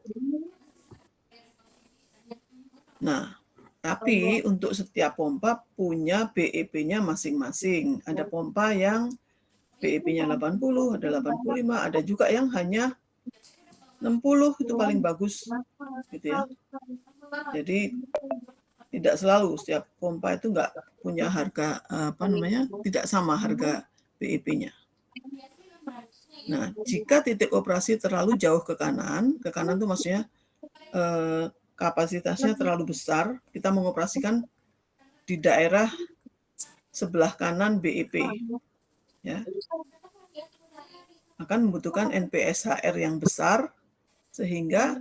Nah, tapi untuk setiap pompa punya BEP-nya masing-masing. Ada pompa yang BEP-nya 80, ada 85, ada juga yang hanya 60 itu paling bagus gitu ya. Jadi tidak selalu setiap pompa itu nggak punya harga tidak sama harga BEP-nya. Nah, jika titik operasi terlalu jauh ke kanan itu maksudnya kapasitasnya terlalu besar, kita mengoperasikan di daerah sebelah kanan BEP, ya, akan membutuhkan NPSHR yang besar sehingga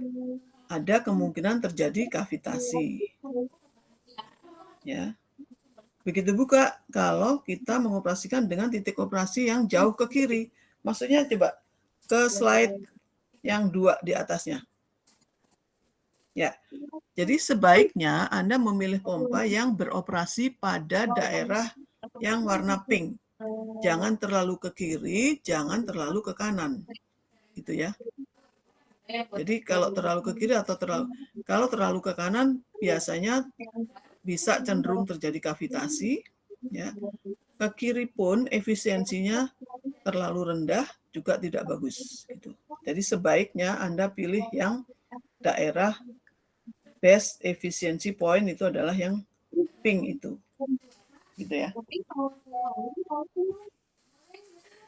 ada kemungkinan terjadi kavitasi. Ya. Begitu juga kalau kita mengoperasikan dengan titik operasi yang jauh ke kiri. Maksudnya coba ke slide yang 2 di atasnya. Ya. Jadi sebaiknya Anda memilih pompa yang beroperasi pada daerah yang warna pink. Jangan terlalu ke kiri, jangan terlalu ke kanan. Gitu ya. Jadi kalau terlalu ke kiri atau terlalu ke kanan biasanya bisa cenderung terjadi kavitasi, ya. Ke kiri pun efisiensinya terlalu rendah juga tidak bagus gitu. Jadi sebaiknya Anda pilih yang daerah best efficiency point itu adalah yang pink itu. Gitu ya.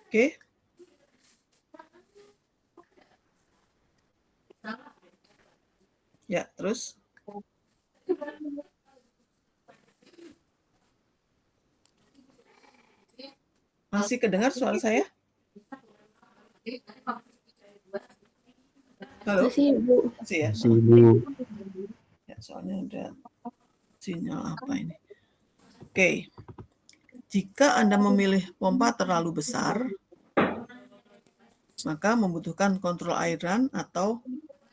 Oke. Ya, terus masih kedengar suara saya? Halo? Masih, Bu. Masih ya? Masih, Bu. Ya, soalnya ada sinyal apa ini. Oke. Jika Anda memilih pompa terlalu besar, maka membutuhkan kontrol airan atau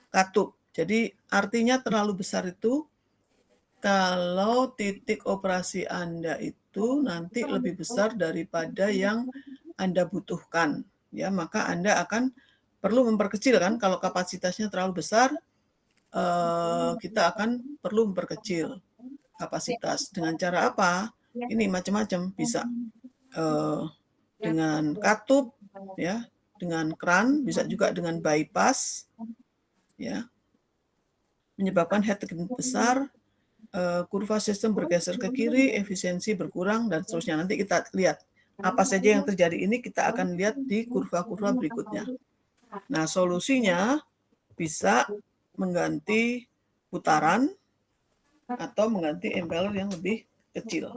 katup. Jadi artinya terlalu besar itu kalau titik operasi Anda itu nanti lebih besar daripada yang Anda butuhkan, ya, maka Anda akan perlu memperkecil kan. Kalau kapasitasnya terlalu besar, kita akan perlu memperkecil kapasitas. Dengan cara apa? Ini macam-macam, bisa dengan katup, ya, dengan kran, bisa juga dengan bypass, ya, menyebabkan head besar. Kurva sistem bergeser ke kiri, efisiensi berkurang, dan seterusnya. Nanti kita lihat apa saja yang terjadi ini, kita akan lihat di kurva-kurva berikutnya. Nah, solusinya bisa mengganti putaran atau mengganti impeller yang lebih kecil.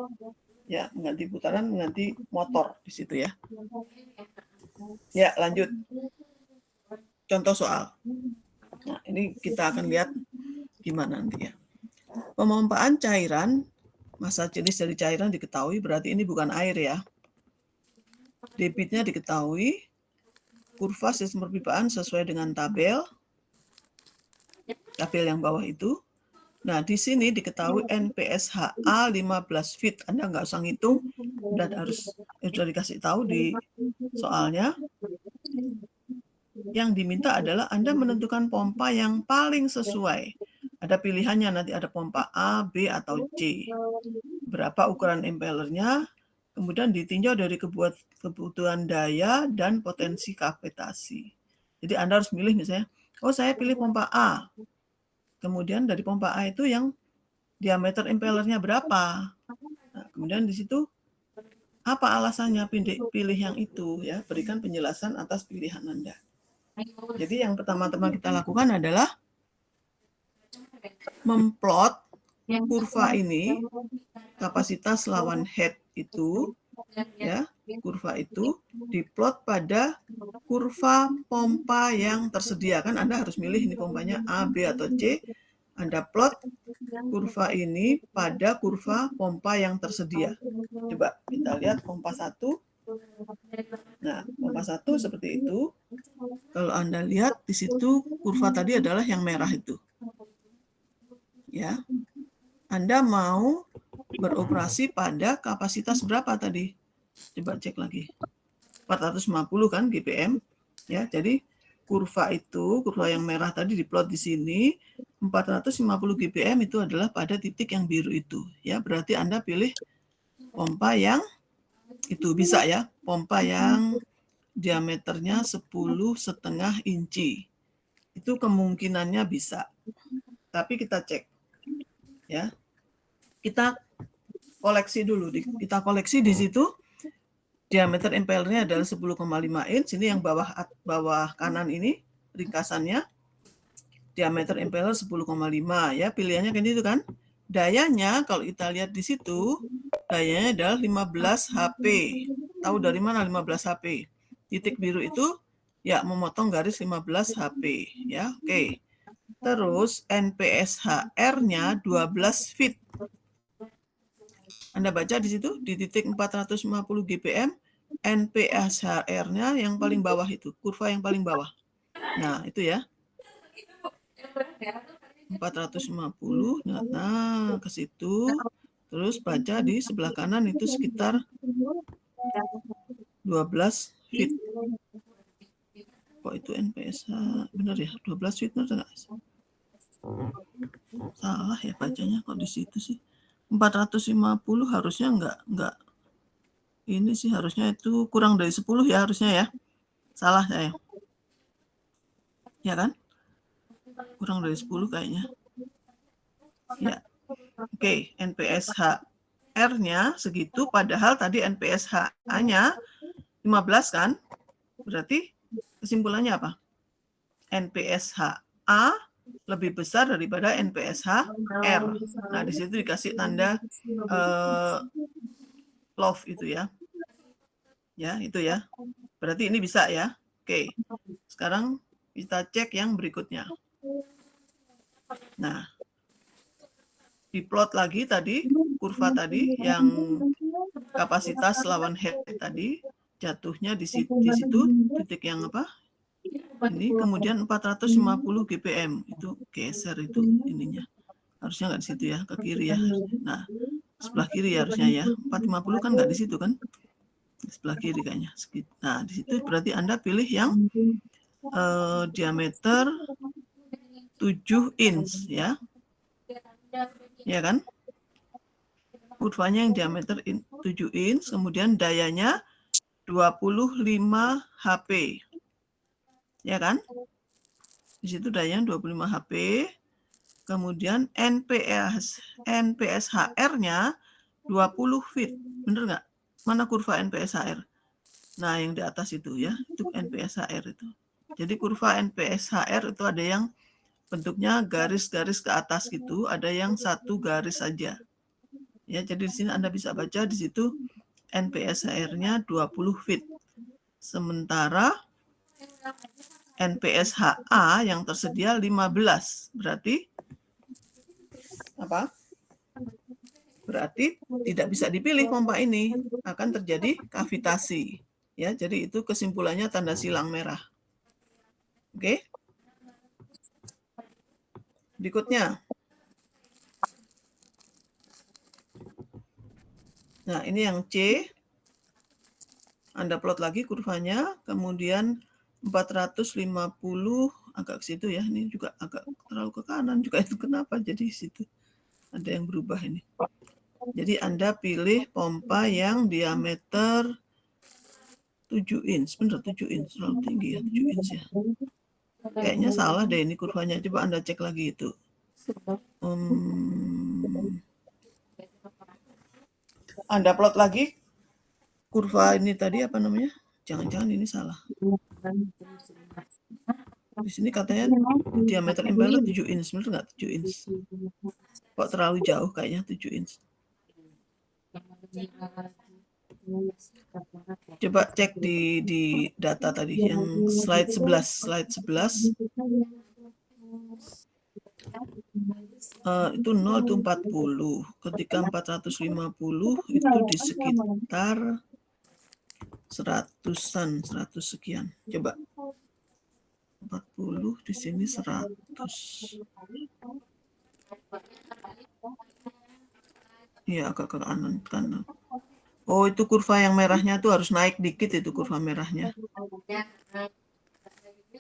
Ya, mengganti putaran, mengganti motor di situ ya. Ya, lanjut. Contoh soal. Nah, ini kita akan lihat gimana nanti ya. Pemompaan cairan, massa jenis dari cairan diketahui, berarti ini bukan air ya. Debitnya diketahui, kurva sistem perpipaan sesuai dengan tabel yang bawah itu. Nah, di sini diketahui NPSHA 15 feet. Anda nggak usah ngitung, dan sudah dikasih tahu di soalnya. Yang diminta adalah Anda menentukan pompa yang paling sesuai. Ada pilihannya, nanti ada pompa A, B, atau C. Berapa ukuran impellernya, kemudian ditinjau dari kebutuhan daya dan potensi kapitasi. Jadi Anda harus milih misalnya, oh saya pilih pompa A. Kemudian dari pompa A itu yang diameter impellernya berapa. Nah, kemudian di situ apa alasannya pilih yang itu ya, berikan penjelasan atas pilihan Anda. Jadi yang pertama-tama kita lakukan adalah memplot kurva ini, kapasitas lawan head itu ya, kurva itu diplot pada kurva pompa yang tersedia. Kan Anda harus milih ini pompanya A, B atau C. Anda plot kurva ini pada kurva pompa yang tersedia. Coba kita lihat pompa 1. Nah, pompa 1 seperti itu. Kalau Anda lihat di situ kurva tadi adalah yang merah itu. Ya. Anda mau beroperasi pada kapasitas berapa tadi? Coba cek lagi. 450 kan GPM. Ya, jadi kurva yang merah tadi diplot di sini, 450 GPM itu adalah pada titik yang biru itu. Ya, berarti Anda pilih pompa yang itu bisa ya, pompa yang diameternya 10,5 inci. Itu kemungkinannya bisa. Tapi kita cek. Ya. Kita koleksi dulu. Kita koleksi di situ. Diameter impellernya adalah 10,5 inch. Ini yang bawah kanan ini ringkasannya. Diameter impeller 10,5 ya. Pilihannya kan itu kan. Dayanya kalau kita lihat di situ, dayanya adalah 15 HP. Tahu dari mana 15 HP? Titik biru itu ya memotong garis 15 HP ya. Oke. Terus NPSHR-nya 12 feet. Anda baca di situ di titik 450 GPM NPSHR-nya yang paling bawah itu, kurva yang paling bawah. Nah, itu ya. 450. Nah, ke situ. Terus baca di sebelah kanan itu sekitar 12 feet. Kok itu NPSH? Benar ya? 12 feet benar enggak? Salah ya bacanya kok di situ sih. 450 harusnya enggak. Ini sih harusnya itu kurang dari 10 ya harusnya ya. Salah saya. Ya kan? Kurang dari 10 kayaknya. Ya. Oke, NPSHR-nya segitu padahal tadi NPSH-nya 15 kan? Berarti kesimpulannya apa? NPSH-A lebih besar daripada NPSH-R. Nah, di situ dikasih tanda love itu ya. Ya, itu ya. Berarti ini bisa ya. Oke. Sekarang kita cek yang berikutnya. Nah, diplot lagi tadi, kurva tadi yang kapasitas lawan head tadi jatuhnya di situ titik yang apa? Ini kemudian 450 GPM itu geser itu ininya. Harusnya nggak di situ ya, ke kiri ya. Nah, sebelah kiri ya harusnya ya. 450 kan nggak di situ kan? Sebelah kiri kayaknya. Nah, di situ berarti Anda pilih yang diameter 7 inch ya. Ya kan? Kurvanya yang diameter 7 inch, kemudian dayanya 25 HP. Ya kan? Di situ dayanya 25 HP. Kemudian NPSHR-nya 20 feet. Bener nggak? Mana kurva NPSHR? Nah, yang di atas itu ya, itu NPSHR itu. Jadi kurva NPSHR itu ada yang bentuknya garis-garis ke atas gitu, ada yang satu garis saja. Ya, jadi di sini Anda bisa baca di situ NPSHR-nya 20 feet. Sementara NPSHA yang tersedia 15. Berarti apa? Berarti tidak bisa dipilih pompa ini, akan terjadi kavitasi. Ya, jadi itu kesimpulannya tanda silang merah. Oke. Berikutnya. Nah, ini yang C. Anda plot lagi kurvanya, kemudian 450 agak ke situ ya. Ini juga agak terlalu ke kanan juga itu kenapa jadi situ. Ada yang berubah ini. Jadi Anda pilih pompa yang diameter 7 inch, bener 7 inch, terlalu tinggi ya, 7 inch ya. Kayaknya salah deh ini kurvanya, coba Anda cek lagi itu. Anda plot lagi kurva ini tadi apa namanya? Jangan-jangan ini salah. Di sini katanya diameter impeller 7 inch, bener nggak 7 inch? Kok terlalu jauh kayaknya 7 inch. Coba cek di data tadi yang slide 11 itu 0 itu 40. Ketika 450 itu di sekitar 100-an, 100 sekian. Coba 40 di sini 100. Iya, agak ke kanan. Oh, itu kurva yang merahnya tuh harus naik dikit itu kurva merahnya.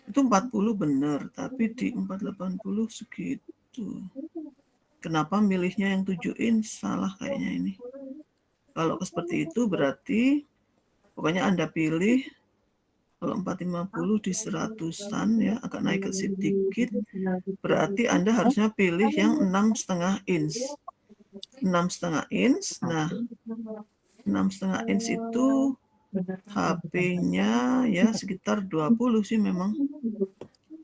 Itu 40 benar, tapi di 480 segitu. Kenapa milihnya yang 7 inch? Salah kayaknya ini. Kalau seperti itu berarti pokoknya Anda pilih kalau 450 di 100-an ya, agak naik ke sedikit. Berarti Anda harusnya pilih yang 6,5 inch. 6,5 inch. Nah, 6,5 inch itu HP-nya ya sekitar 20 sih memang.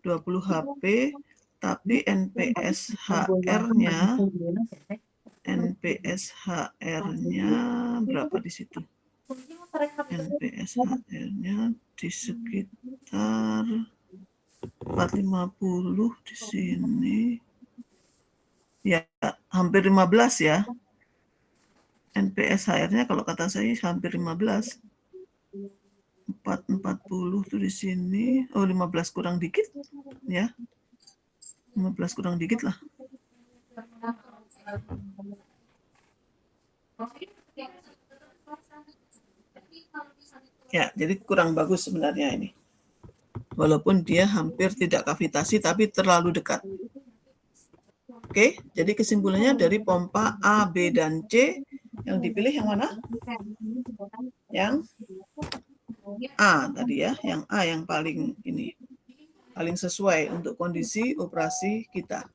20 HP, tapi NPS HR-nya berapa di situ? NPS HR-nya di sekitar 450 di sini. Ya, hampir 15 ya. NPS HR-nya kalau kata saya hampir 15. 440 tuh di sini. Oh, 15 kurang dikit ya. 15 kurang dikit lah. Ya, jadi kurang bagus sebenarnya ini. Walaupun dia hampir tidak kavitasi, tapi terlalu dekat. Oke, jadi kesimpulannya dari pompa A, B, dan C, yang dipilih yang mana? Yang A tadi ya, yang A yang paling ini, paling sesuai untuk kondisi operasi kita.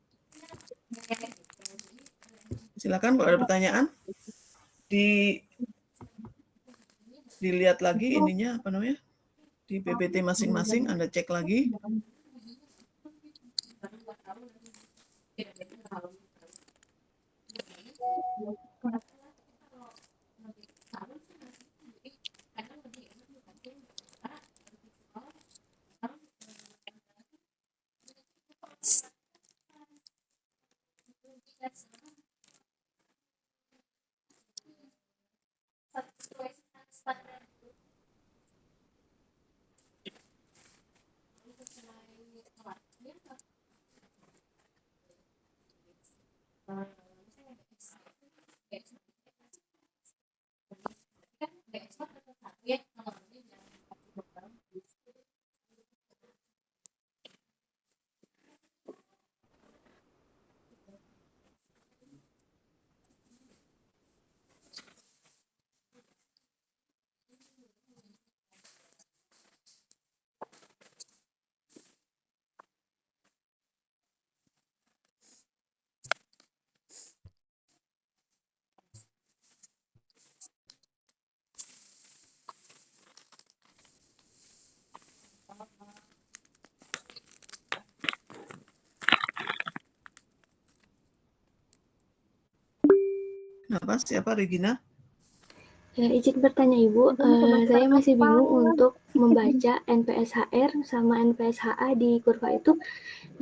Silakan kalau ada pertanyaan. Dilihat lagi ininya apa namanya? Di PPT masing-masing Anda cek lagi. Kenapa? Siapa Regina? Ya, izin bertanya Ibu, saya masih bingung untuk membaca NPSHR sama NPSHA di kurva itu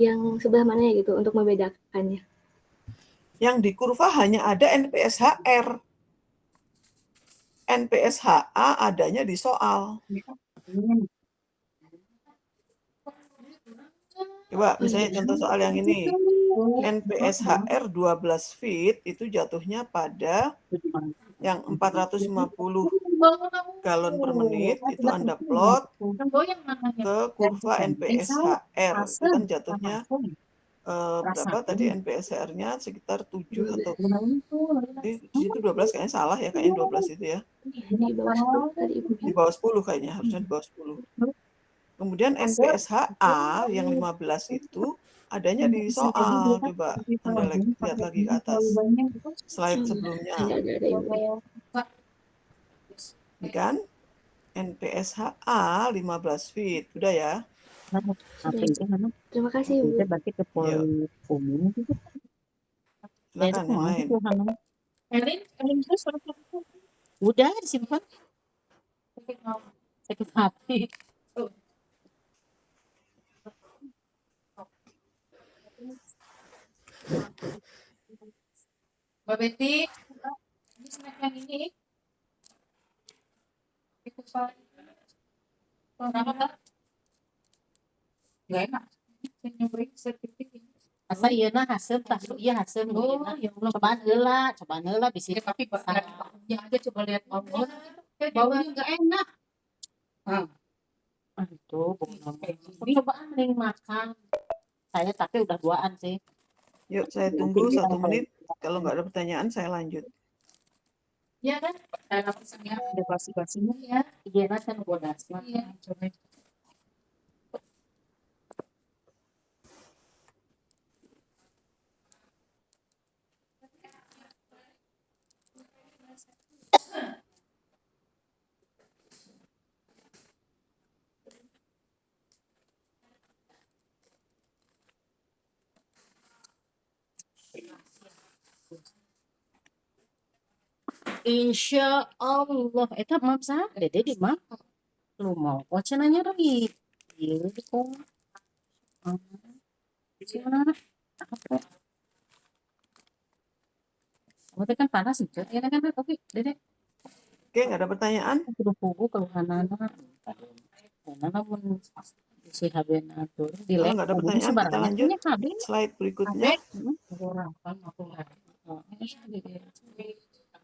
yang sebelah mana ya gitu untuk membedakannya. Yang di kurva hanya ada NPSHR. NPSHA adanya di soal. Coba misalnya contoh soal yang ini. NPSHR 12 feet itu jatuhnya pada yang 450 galon per menit, itu Anda plot ke kurva NPSHR, itu kan jatuhnya berapa tadi NPSHR-nya sekitar 7 atau di situ 12 kayaknya salah ya, kayaknya 12 itu ya. Di bawah 10 tadi Ibu. Di bawah 10 kayaknya, harusnya di bawah 10. Kemudian NPSHA yang 15 itu adanya di soal. Coba Anda lihat lagi ke atas. Slide sebelumnya. Ada Ibu. Ini kan NPSHA 15 feet. Udah ya? Terima kasih Ibu. Silakan yang lain. Udah disimpan. Sakit hati. Mbak Betty, ini snack yang ini. Kenapa, Mbak? Nggak enak. Asa iya nah hasil tak iya hasil oh ya Allah cobaan heula bisa tapi baunya aja coba lihat baunya nggak enak itu cobaan nih makan saya tapi udah 2-an sih. Yuk, saya tunggu 1 menit. Kalau nggak ada pertanyaan, saya lanjut. Iya kan? Dalam pesannya ada basi-basinya ya. Iya kan udah dasar. Iya. Coba. Insya Allah, itu mamsa, dede di mah, lu mau wacananya lagi, iya kok, apa? Kamu kan panas itu, ya kan? Oke, dede. Oke, nggak ada pertanyaan? Sudah pugu kalau Hanana, pun si Habena tuh di Kalau nggak ada pertanyaan, kita lanjut slide berikutnya.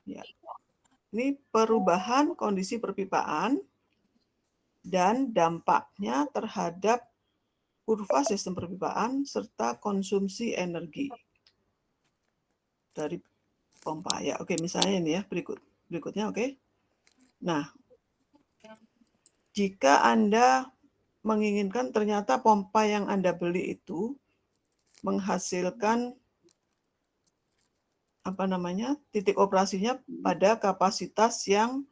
Ya. Ini perubahan kondisi perpipaan dan dampaknya terhadap kurva sistem perpipaan serta konsumsi energi dari pompa. Ya, oke, misalnya ini ya, berikutnya, oke. Nah, jika Anda menginginkan ternyata pompa yang Anda beli itu menghasilkan titik operasinya pada kapasitas yang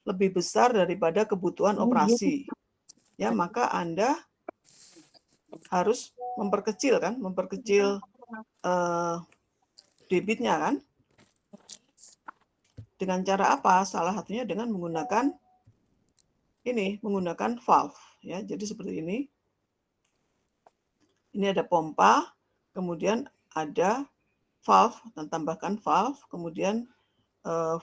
lebih besar daripada kebutuhan operasi, ya, maka Anda harus memperkecil debitnya kan. Dengan cara apa? Salah satunya dengan menggunakan valve, ya. Jadi seperti ini. Ini ada pompa, kemudian ada valve, dan tambahkan valve, kemudian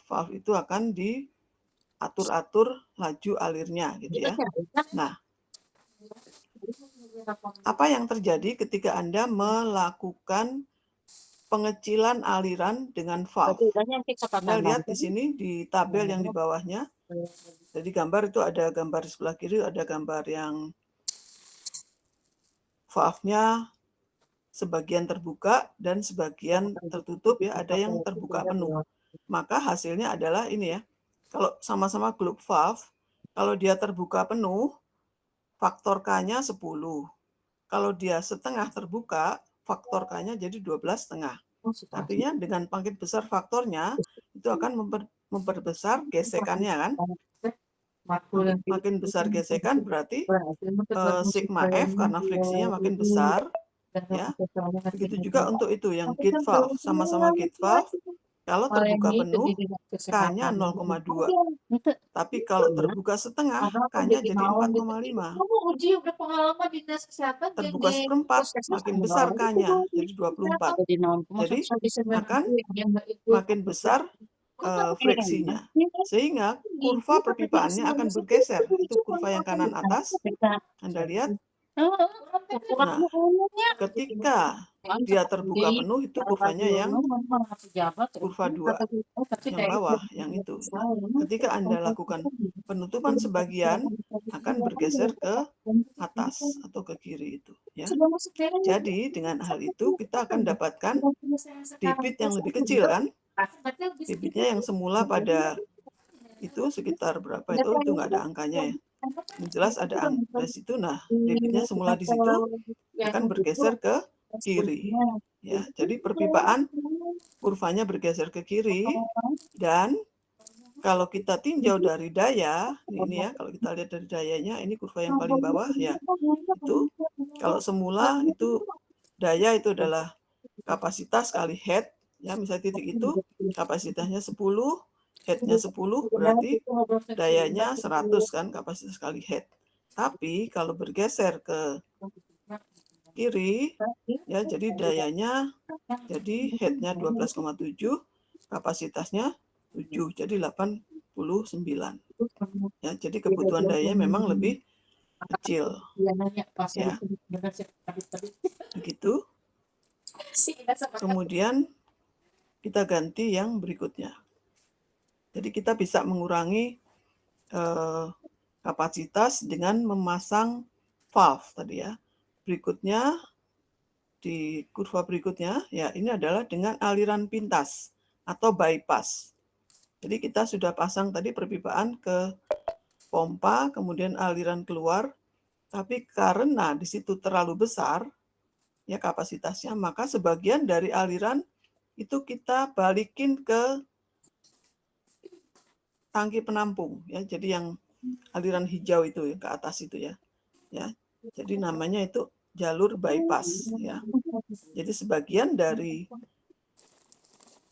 valve itu akan diatur-atur laju alirnya, gitu ya. Nah, apa yang terjadi ketika Anda melakukan pengecilan aliran dengan valve? Anda lihat di sini di tabel yang di bawahnya. Jadi gambar itu ada gambar di sebelah kiri, ada gambar yang valve-nya sebagian terbuka dan sebagian tertutup, ya, ada yang terbuka penuh. Maka hasilnya adalah ini ya. Kalau sama-sama globe valve, kalau dia terbuka penuh, faktor K-nya 10. Kalau dia setengah terbuka, faktor K-nya jadi 12,5. Artinya dengan makin besar faktornya, itu akan memperbesar gesekannya kan. Makin besar gesekan berarti sigma F karena friksinya makin besar. Ya, begitu juga untuk itu yang gate valve, sama-sama gate valve, kalau terbuka penuh K-nya 0,2, tapi kalau terbuka setengah K-nya jadi 4,5. Terbuka seperempat makin besar K-nya jadi 24, jadi akan makin besar friksinya, sehingga kurva perpipaannya akan bergeser. Itu kurva yang kanan atas, Anda lihat. Nah, ketika dia terbuka penuh, itu kurvanya yang kurva 2, yang bawah, yang itu. Ketika Anda lakukan penutupan sebagian, akan bergeser ke atas atau ke kiri itu. ya. Jadi dengan hal itu kita akan dapatkan debit yang lebih kecil kan? Debitnya yang semula pada itu sekitar berapa itu nggak ada angkanya ya. Yang jelas ada angka di situ. Nah, debitnya semula di situ akan bergeser ke kiri. Ya, jadi perpipaan kurvanya bergeser ke kiri, dan kalau kita tinjau dari daya, ini ya, kalau kita lihat dari dayanya, ini kurva yang paling bawah ya, itu kalau semula itu daya itu adalah kapasitas kali head, ya, misalnya titik itu kapasitasnya 10, headnya 10, berarti dayanya 100 kan, kapasitas kali head. Tapi kalau bergeser ke kiri, ya, jadi dayanya, jadi headnya 12,7, kapasitasnya 7, jadi 89. Ya, jadi kebutuhan dayanya memang lebih kecil. Ya, begitu. Kemudian kita ganti yang berikutnya. Jadi kita bisa mengurangi kapasitas dengan memasang valve tadi ya. Berikutnya, di kurva berikutnya, ya ini adalah dengan aliran pintas atau bypass. Jadi kita sudah pasang tadi perpipaan ke pompa, kemudian aliran keluar, tapi karena di situ terlalu besar, ya kapasitasnya, maka sebagian dari aliran itu kita balikin ke tangki penampung, ya. Jadi yang aliran hijau itu ya, ke atas itu ya. Ya. Jadi namanya itu jalur bypass ya. Jadi sebagian dari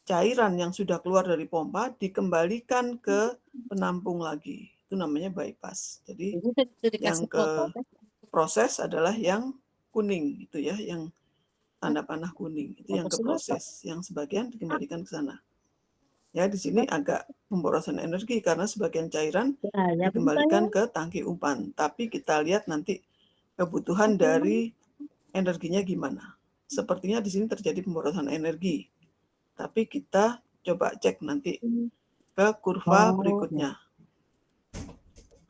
cairan yang sudah keluar dari pompa dikembalikan ke penampung lagi. Itu namanya bypass. Jadi yang ke proses adalah yang kuning itu ya, yang tanda panah kuning. Itu yang ke proses, yang sebagian dikembalikan ke sana. Ya, di sini agak pemborosan energi karena sebagian cairan dikembalikan ke tangki umpan. Tapi kita lihat nanti kebutuhan dari energinya gimana. Sepertinya di sini terjadi pemborosan energi. Tapi kita coba cek nanti ke kurva berikutnya.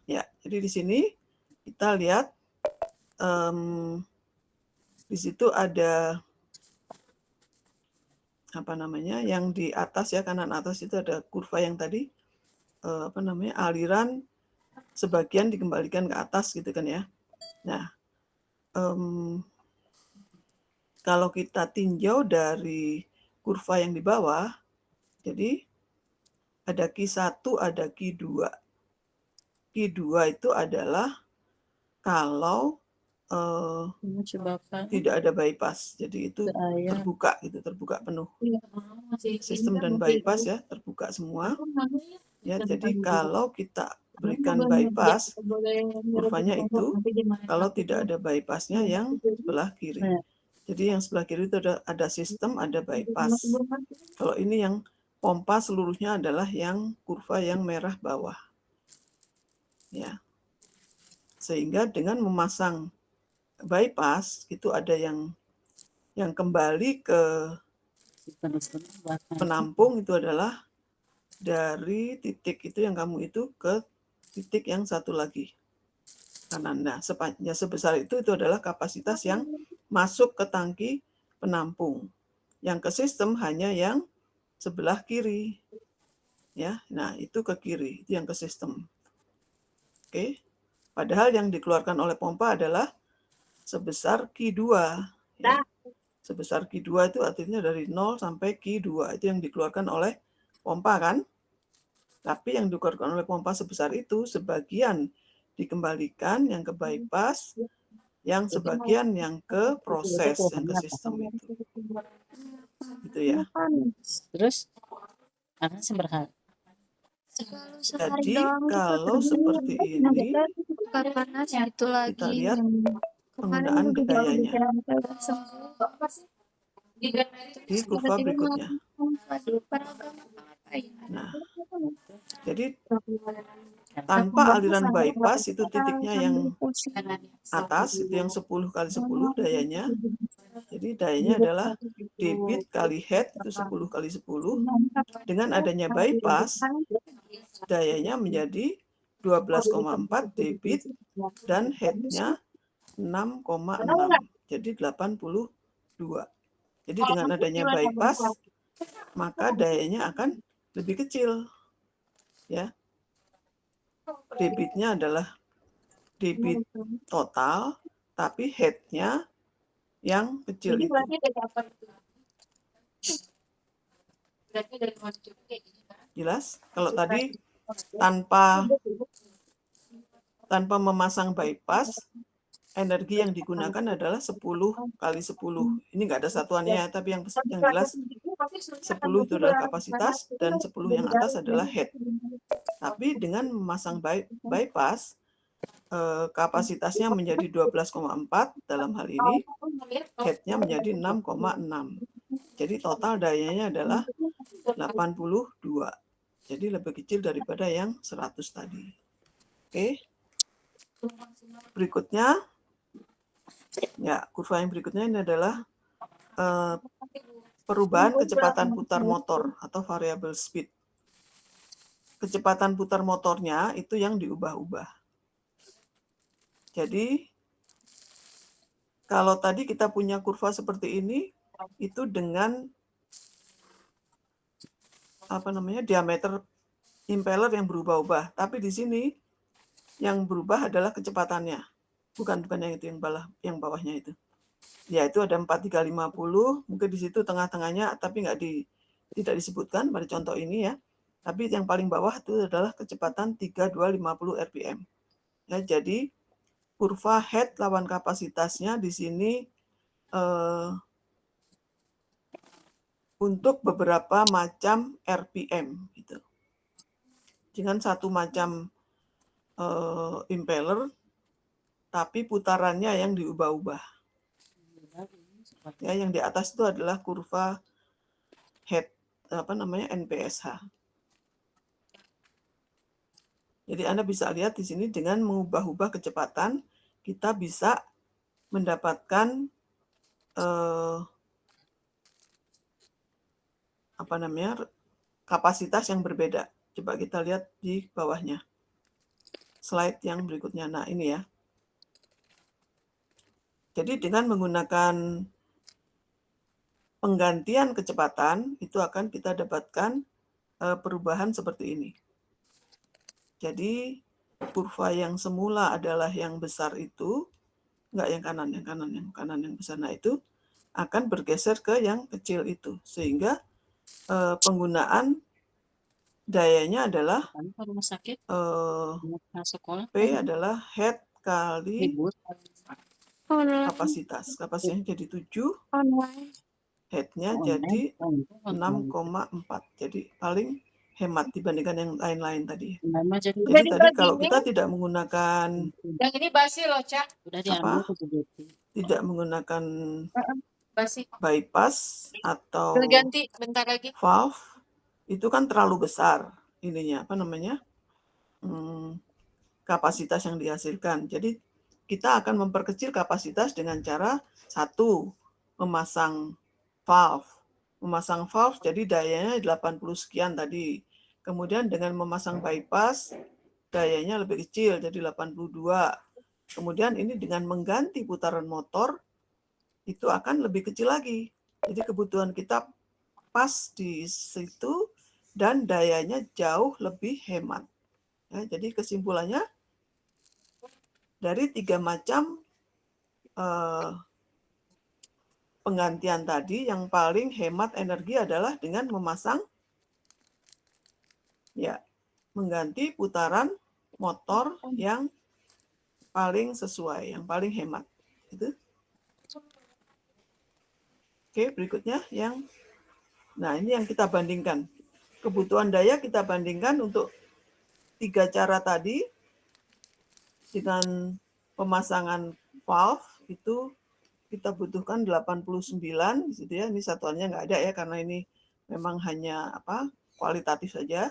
Ya, jadi di sini kita lihat di situ ada apa namanya, yang di atas ya, kanan atas itu ada kurva yang tadi aliran sebagian dikembalikan ke atas gitu kan ya. Nah, kalau kita tinjau dari kurva yang di bawah, jadi ada Q1, ada Q2. Q2 itu adalah kalau tidak ada bypass, jadi itu terbuka gitu, terbuka penuh. Sistem dan bypass ya, terbuka semua. Ya, jadi kalau kita berikan bypass, kurvanya itu kalau tidak ada bypassnya yang sebelah kiri. Jadi yang sebelah kiri itu ada sistem, ada bypass. Kalau ini yang pompa seluruhnya adalah yang kurva yang merah bawah. Ya. Sehingga dengan memasang bypass itu ada yang kembali ke penampung itu adalah dari titik itu yang kamu itu ke titik yang satu lagi kanan. Nah, sebesar itu adalah kapasitas yang masuk ke tangki penampung. Yang ke sistem hanya yang sebelah kiri. Ya, nah itu ke kiri, itu yang ke sistem. Oke. Padahal yang dikeluarkan oleh pompa adalah sebesar Q2. Ya. Sebesar Q2 itu artinya dari 0 sampai Q2. Itu yang dikeluarkan oleh pompa kan? Tapi yang dikeluarkan oleh pompa sebesar itu, sebagian dikembalikan yang ke bypass, yang sebagian yang ke proses, yang ke sistem itu. Gitu ya. Terus, karena seberhal. Jadi kalau seperti ini, kita lihat penggunaan dayanya di kurva berikutnya. Nah, jadi tanpa aliran bypass itu titiknya yang atas, itu yang 10 kali 10 dayanya. Jadi dayanya adalah debit kali head, itu 10 kali 10. Dengan adanya bypass, dayanya menjadi 12,4 debit dan headnya 6,6. jadi 82. Jadi dengan adanya bypass, maka dayanya akan lebih kecil. Ya, debitnya adalah debit total, tapi head-nya yang kecil Ini itu. berarti dari apa itu? Berarti dari konsumsi kayak gini kan? Jelas? Kalau tadi tanpa memasang bypass, energi yang digunakan adalah 10 kali 10. Ini nggak ada satuannya, tapi yang jelas 10 itu adalah kapasitas dan 10 yang atas adalah head. Tapi dengan memasang bypass, kapasitasnya menjadi 12,4 dalam hal ini, head-nya menjadi 6,6. Jadi total dayanya adalah 82. Jadi lebih kecil daripada yang 100 tadi. Oke. Berikutnya, ya kurva yang berikutnya ini adalah perubahan kecepatan putar motor atau variable speed. Kecepatan putar motornya itu yang diubah-ubah. Jadi, kalau tadi kita punya kurva seperti ini, itu dengan diameter impeller yang berubah-ubah. Tapi di sini yang berubah adalah kecepatannya. Bukan yang itu yang bawahnya itu. Ya, itu ada 4350, mungkin di situ tengah-tengahnya, tapi tidak disebutkan pada contoh ini ya. Tapi yang paling bawah itu adalah kecepatan 3250 rpm. Ya, jadi kurva head lawan kapasitasnya di sini untuk beberapa macam rpm gitu. Dengan satu macam impeller, tapi putarannya yang diubah-ubah. Ya, yang di atas itu adalah kurva head NPSH. Jadi Anda bisa lihat di sini dengan mengubah-ubah kecepatan, kita bisa mendapatkan kapasitas yang berbeda. Coba kita lihat di bawahnya. Slide yang berikutnya. Nah, ini ya. Jadi dengan menggunakan penggantian kecepatan, itu akan kita dapatkan perubahan seperti ini. Jadi kurva yang semula adalah yang besar itu, enggak yang kanan yang besar. Nah, itu akan bergeser ke yang kecil itu. Sehingga penggunaan dayanya adalah P adalah head kali kapasitas. Kapasitasnya jadi 7, head-nya jadi 6,4. Jadi paling hemat dibandingkan yang lain-lain tadi. Jadi tadi kalau kita tidak menggunakan yang ini basi loh, Cak. tidak menggunakan bypass atau ganti bentar lagi. valve, itu kan terlalu besar ininya, kapasitas yang dihasilkan. Jadi kita akan memperkecil kapasitas dengan cara satu, memasang valve. Memasang valve jadi dayanya 80 sekian tadi. Kemudian dengan memasang bypass, dayanya lebih kecil jadi 82. Kemudian ini dengan mengganti putaran motor, itu akan lebih kecil lagi. Jadi kebutuhan kita pas di situ dan dayanya jauh lebih hemat. Ya, jadi kesimpulannya, dari 3 macam penggantian tadi, yang paling hemat energi adalah dengan memasang, ya, mengganti putaran motor yang paling sesuai, yang paling hemat. Gitu. Oke, berikutnya nah ini yang kita bandingkan. Kebutuhan daya kita bandingkan untuk 3 cara tadi dengan pemasangan valve itu kita butuhkan 89 gitu ya. Ini satuannya nggak ada ya karena ini memang hanya kualitatif saja.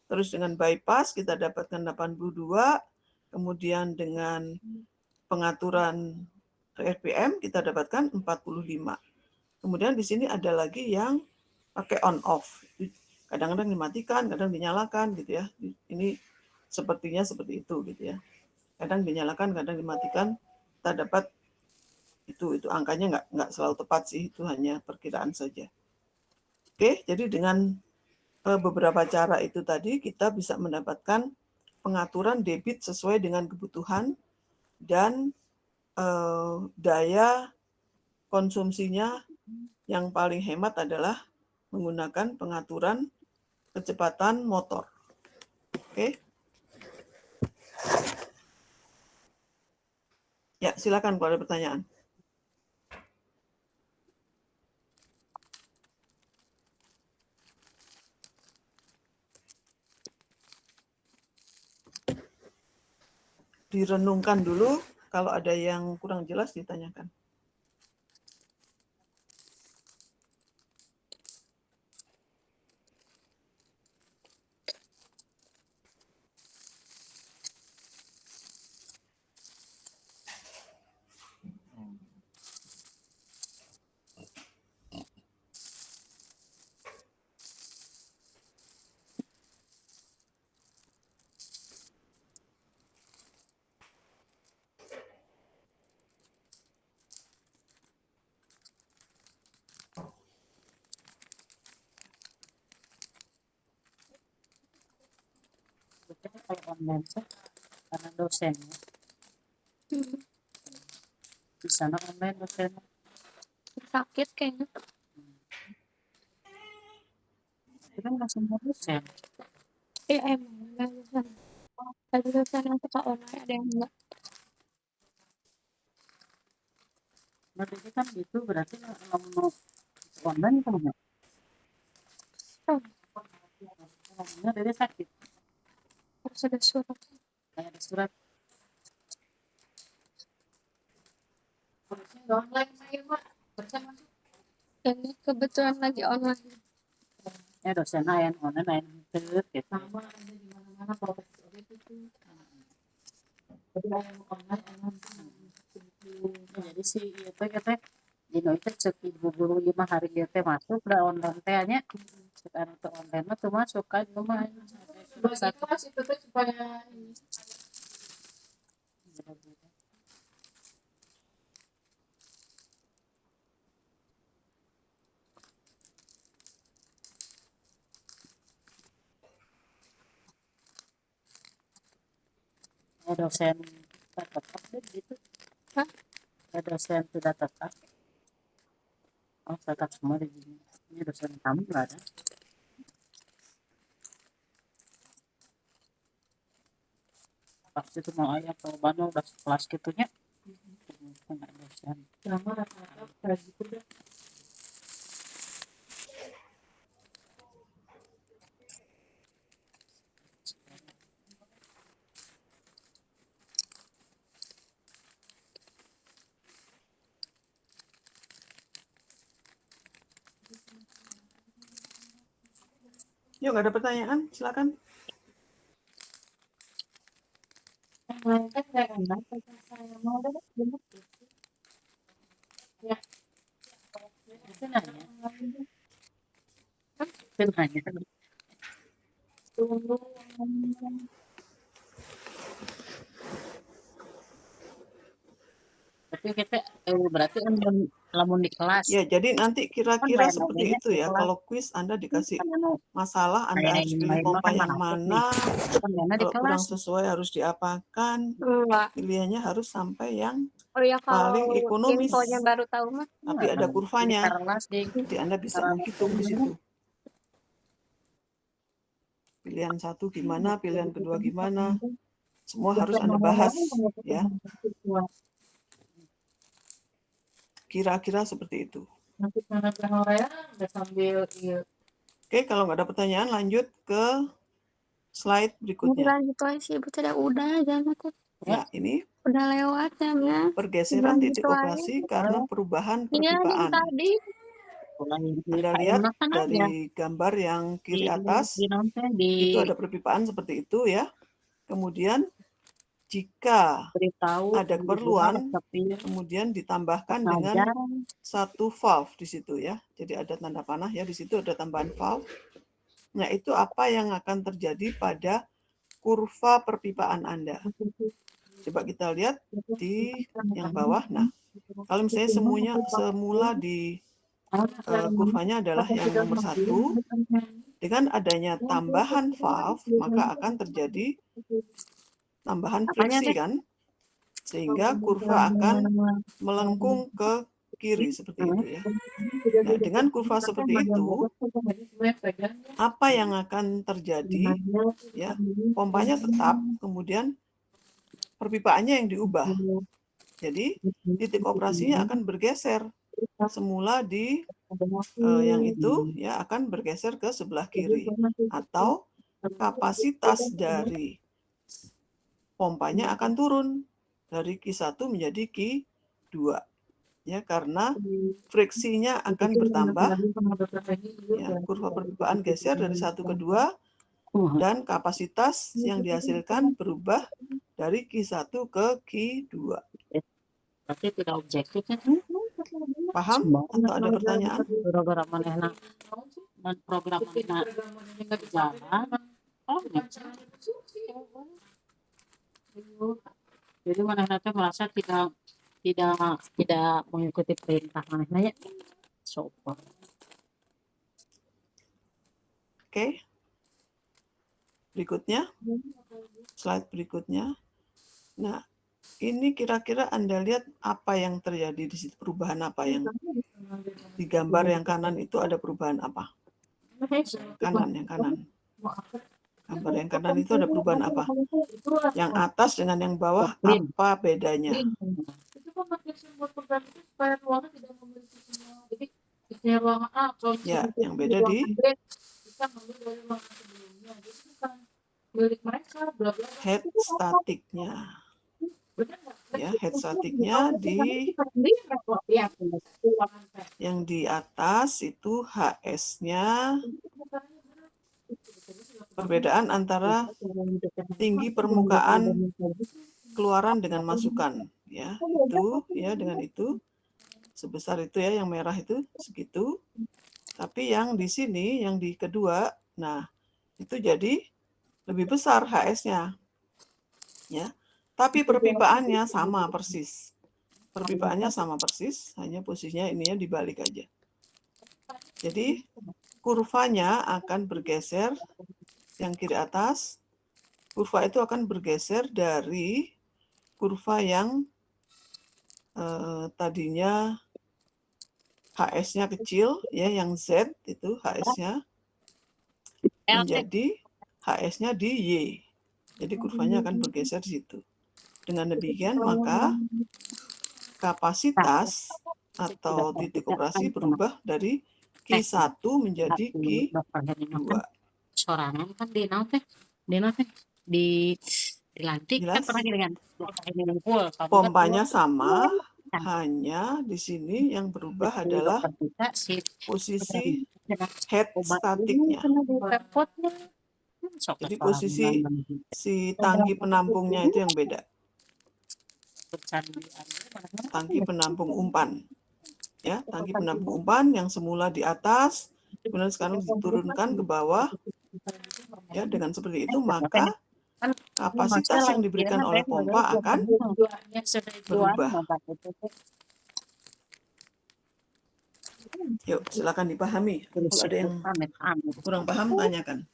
Terus dengan bypass kita dapatkan 82, kemudian dengan pengaturan RPM kita dapatkan 45. Kemudian di sini ada lagi yang pakai on off. Kadang-kadang dimatikan, kadang dinyalakan gitu ya. Ini sepertinya seperti itu gitu ya. Kadang dinyalakan, kadang dimatikan. Kita dapat Itu angkanya nggak selalu tepat sih, itu hanya perkiraan saja. Oke, jadi dengan beberapa cara itu tadi kita bisa mendapatkan pengaturan debit sesuai dengan kebutuhan dan daya konsumsinya yang paling hemat adalah menggunakan pengaturan kecepatan motor. Oke. Ya, silakan kalau ada pertanyaan. Direnungkan dulu, kalau ada yang kurang jelas ditanyakan. Kalau online tuh karena dosennya di sana online dosen Sakit kayaknya. itu kan langsung dosen. Iya emang nggak dosen. Ada dosen yang suka online, ada yang enggak. Nah, jadi kan gitu berarti kalau mau online kan enggak. Orangnya dari sakit. Harus ada surat. Kayak ada surat. Harusnya online saya Pak. Bersama Ini kebetulan lagi online. ya dosen lain online lain gitu. Sama ada di mana-mana proses itu. Jadi yang online jadi si itu kita Dino itu cek ibu guru 5 hari dia teh masuk udah online teh nya sekarang tuh online mah tuh masuk kan cuma satu itu tuh supaya ini dosen tetap gitu. Hah? Dosen tidak tetap. Oh tetap semua di sini. Ini dosen kamu nggak ada. Pasti itu mau ayah perubahan udah kelas gitunya. Enggak dosen. Lama rata-rata kayak gitu deh. Yuk, nggak ada pertanyaan, silakan. Kan kayak enak, saya mau ada bener. Ya. Itu nanya. Itu nanya. Tunggu. Tapi kita berarti kan lamun di kelas. Ya, jadi nanti kira-kira Kan seperti lain-lainnya itu ya. di kelas. Kalau kuis Anda dikasih Kan masalah, Anda harus pilih lain pompa kan yang masuk mana. Kan lainnya di Kalau kurang kelas. sesuai harus diapakan. Enggak. Pilihannya harus sampai yang Oh ya paling kalau ekonomis. infonya baru tahu mah. Tapi ada kurvanya. Di kelas Jadi Anda bisa menghitung di situ. Pilihan satu gimana, pilihan kedua gimana. Semua harus Anda bahas, ya. Kira-kira seperti itu. Nanti mana ya udah sambil Oke, kalau nggak ada pertanyaan, lanjut ke slide berikutnya. Lanjut aja sih, Ibu tidak udah jamnya tuh. Ya, ini Udah lewat jamnya. pergeseran Lanjut titik aja. operasi karena perubahan Iya, jam perpipaan. tadi. Anda lihat dari gambar yang kiri atas, itu ada perpipaan seperti itu ya. Kemudian jika ada keperluan, kemudian ditambahkan dengan satu valve di situ ya. Jadi ada tanda panah ya, di situ ada tambahan valve. Nah, itu apa yang akan terjadi pada kurva perpipaan Anda. Coba kita lihat di yang bawah. Nah, Kalau misalnya semula di kurvanya adalah yang nomor 1, dengan adanya tambahan valve, maka akan terjadi tambahan friksi kan, sehingga kurva akan melengkung ke kiri seperti itu ya. Nah, dengan kurva seperti itu, apa yang akan terjadi? Ya, pompanya tetap, kemudian perpipaannya yang diubah. Jadi, titik operasinya akan bergeser. Semula di yang itu ya akan bergeser ke sebelah kiri, atau kapasitas dari pompanya akan turun dari Q1 menjadi Q2 ya, karena friksinya akan bertambah ya, kurva perpipaan geser dari 1 ke 2 dan kapasitas yang dihasilkan berubah dari Q1 ke Q2. Berarti tidak objektif kan? Paham atau ada pertanyaan? Gara-gara manehna program manehna jalan. Oh, jadi manehna teh merasa tidak mengikuti perintah manehna ya. Super. Oke. Berikutnya, slide berikutnya. Nah, ini kira-kira Anda lihat apa yang terjadi di situ, perubahan apa yang di gambar yang kanan itu ada perubahan apa? Kanan, yang kanan. Gambar yang kanan itu ada perubahan apa? Yang atas dengan yang bawah apa bedanya? Ya, yang beda di head statiknya. Ya, head statiknya di yang di atas itu HS-nya, perbedaan antara tinggi permukaan keluaran dengan masukan ya, itu ya, dengan itu sebesar itu ya, yang merah itu segitu. Tapi yang di sini, yang di kedua, nah itu jadi lebih besar HS-nya ya. Tapi perpipaannya sama persis. Perpipaannya sama persis, hanya posisinya ininya dibalik aja. Jadi kurvanya akan bergeser, yang kiri atas, kurva itu akan bergeser dari kurva yang tadinya HS-nya kecil, ya, yang Z itu HS-nya, menjadi HS-nya di Y. Jadi kurvanya akan bergeser di situ. Dengan demikian, maka kapasitas atau titik operasi berubah dari Q1 menjadi Q2. Sorangan kan di dilantik kan pernah dengan pompanya sama, hanya di sini yang berubah adalah posisi head statiknya. Jadi posisi si tangki penampungnya itu yang beda. Tangki penampung umpan. Ya, tangki penampung umpan yang semula di atas, kemudian sekarang diturunkan ke bawah. Ya, dengan seperti itu maka kapasitas yang diberikan oleh pompa akan berubah. Yuk, silakan dipahami. Kalau ada yang kurang paham, tanyakan.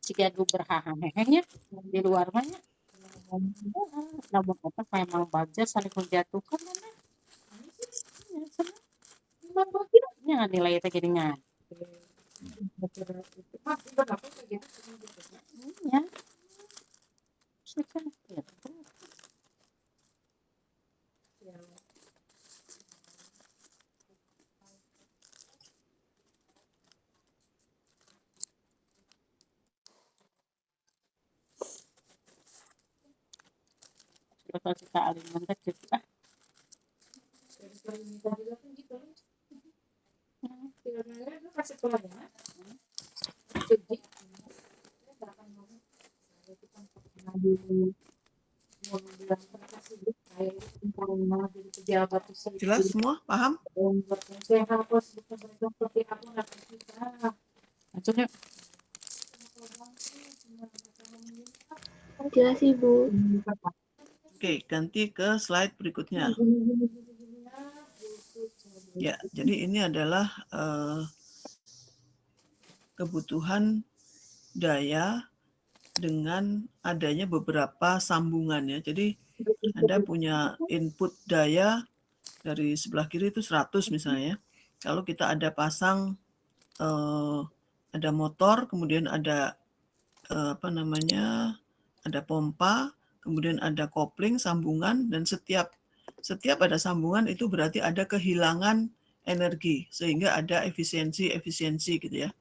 Jika adu berhahahehe di luar banyak namun apa memang baja saling menjatuhkan mana nilai itu jadinya ya kalau kita alih mentek kita Jelas semua? Paham? Maksudnya Jelas Ibu. Oke, ganti ke slide berikutnya. Ya, jadi ini adalah kebutuhan daya dengan adanya beberapa sambungan ya. Jadi Anda punya input daya dari sebelah kiri itu 100 misalnya. Kalau kita ada pasang ada motor, kemudian ada ada pompa, kemudian ada kopling, sambungan, dan setiap ada sambungan itu berarti ada kehilangan energi sehingga ada efisiensi gitu ya.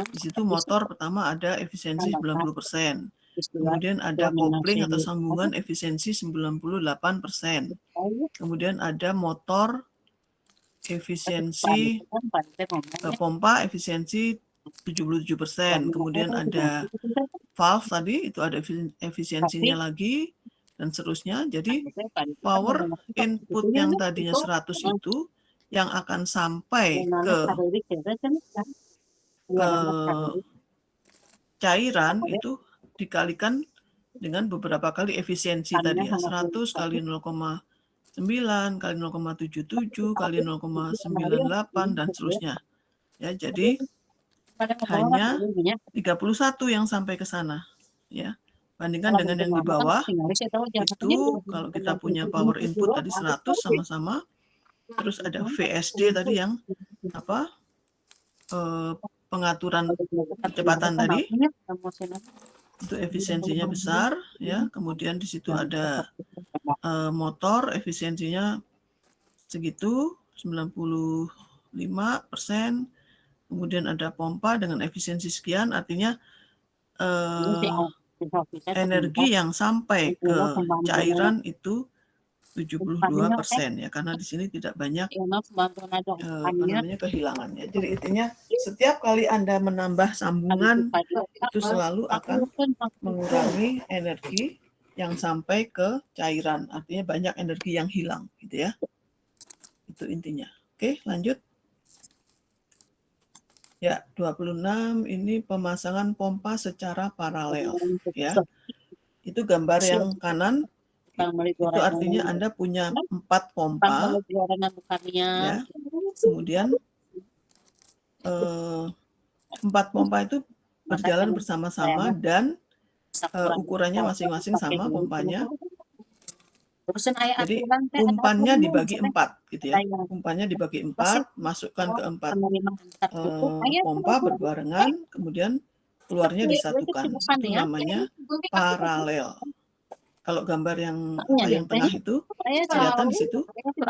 Di situ motor pertama ada efisiensi 90%. Kemudian ada kopling atau sambungan efisiensi 98%. Kemudian ada motor efisiensi pompa efisiensi 77%. Kemudian ada valve tadi itu ada efisiensinya lagi dan seterusnya. Jadi power input yang tadinya 100 itu yang akan sampai ke cairan itu dikalikan dengan beberapa kali efisiensi tadi ya. 100 kali 0,9 kali 0,77 kali 0,98 dan seterusnya. Ya, jadi hanya 31 yang sampai ke sana ya. Bandingkan dengan yang di bawah itu kalau kita punya power input tadi 100 sama-sama, terus ada VSD tadi yang pengaturan kecepatan tadi itu efisiensinya besar ya. Kemudian di situ ada motor efisiensinya segitu 95%. Kemudian ada pompa dengan efisiensi sekian, artinya energi yang sampai ke cairan itu 72% ya, karena di sini tidak banyak kehilangannya. Jadi intinya setiap kali Anda menambah sambungan itu selalu akan mengurangi energi yang sampai ke cairan, artinya banyak energi yang hilang gitu ya. Itu intinya. Oke, lanjut. Ya, 26 ini pemasangan pompa secara paralel ya. Itu gambar yang kanan. Itu artinya Anda punya 4 pompa ya. Kemudian 4 pompa itu berjalan bersama-sama dan ukurannya masing-masing sama pompanya. Jadi umpannya dibagi 4 gitu ya. Umpannya dibagi 4, masukkan ke 4 pompa berbarengan, kemudian keluarnya disatukan. Itu namanya paralel. Kalau gambar yang tengah itu kelihatan di situ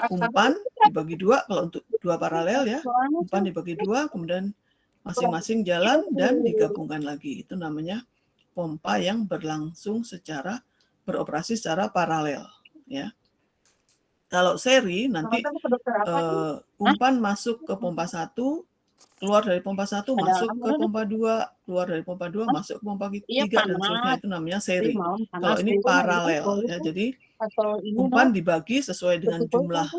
umpan dibagi 2 kalau untuk 2 paralel ya. Umpan dibagi 2, kemudian masing-masing jalan dan digabungkan lagi. Itu namanya pompa yang beroperasi secara paralel ya. Kalau seri nanti umpan masuk ke pompa 1, keluar dari pompa 1 masuk ke pompa 2, keluar dari pompa 2 masuk ke pompa 3 dan seterusnya, itu namanya seri. Kalau ini paralel ya, jadi umpan dibagi sesuai dengan jumlah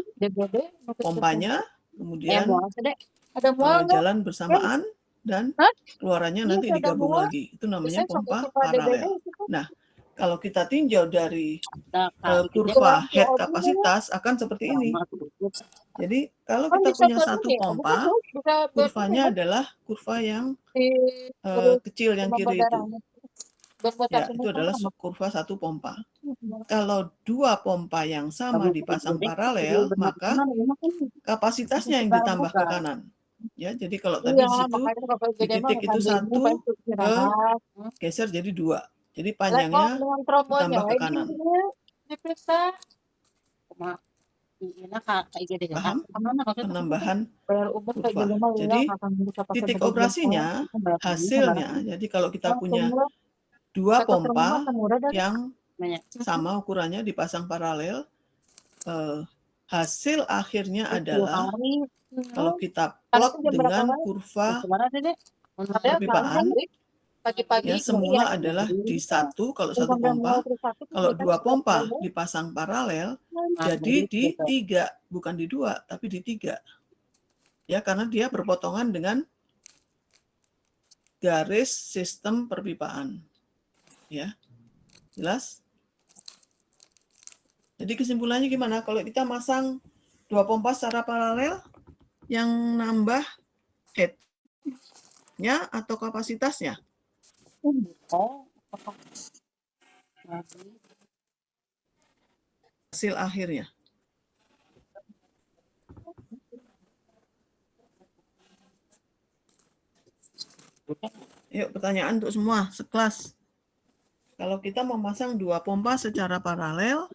pompanya, kemudian jalan bersamaan dan keluarannya nanti digabung lagi. Itu namanya pompa paralel. Nah, kalau kita tinjau dari kurva head kapasitas akan seperti ini. Jadi kalau kita punya satu pompa, kurvanya adalah kurva yang kecil yang kiri itu. Ya, itu adalah kurva satu pompa. Kalau 2 pompa yang sama dipasang paralel, maka kapasitasnya yang ditambah ke kanan. Ya, jadi kalau tadi di situ di titik itu 1 geser jadi 2. Jadi panjangnya ditambah ke kanan. Paham? Penambahan kurva. Jadi titik operasinya, hasilnya, jadi kalau kita punya 2 pompa yang sama ukurannya dipasang paralel, hasil akhirnya adalah kalau kita plot dengan kurva perpipaan, ya semula adalah di 1 kalau 1 pompa, kalau 2 pompa dipasang paralel, jadi di 3, bukan di 2, tapi di 3. Ya, karena dia berpotongan dengan garis sistem perpipaan. Ya. Jelas? Jadi kesimpulannya gimana? Kalau kita masang 2 pompa secara paralel, yang nambah head-nya atau kapasitasnya? Oh, lagi. Hasil akhirnya. Yuk, pertanyaan untuk semua, sekelas. Kalau kita memasang 2 pompa secara paralel,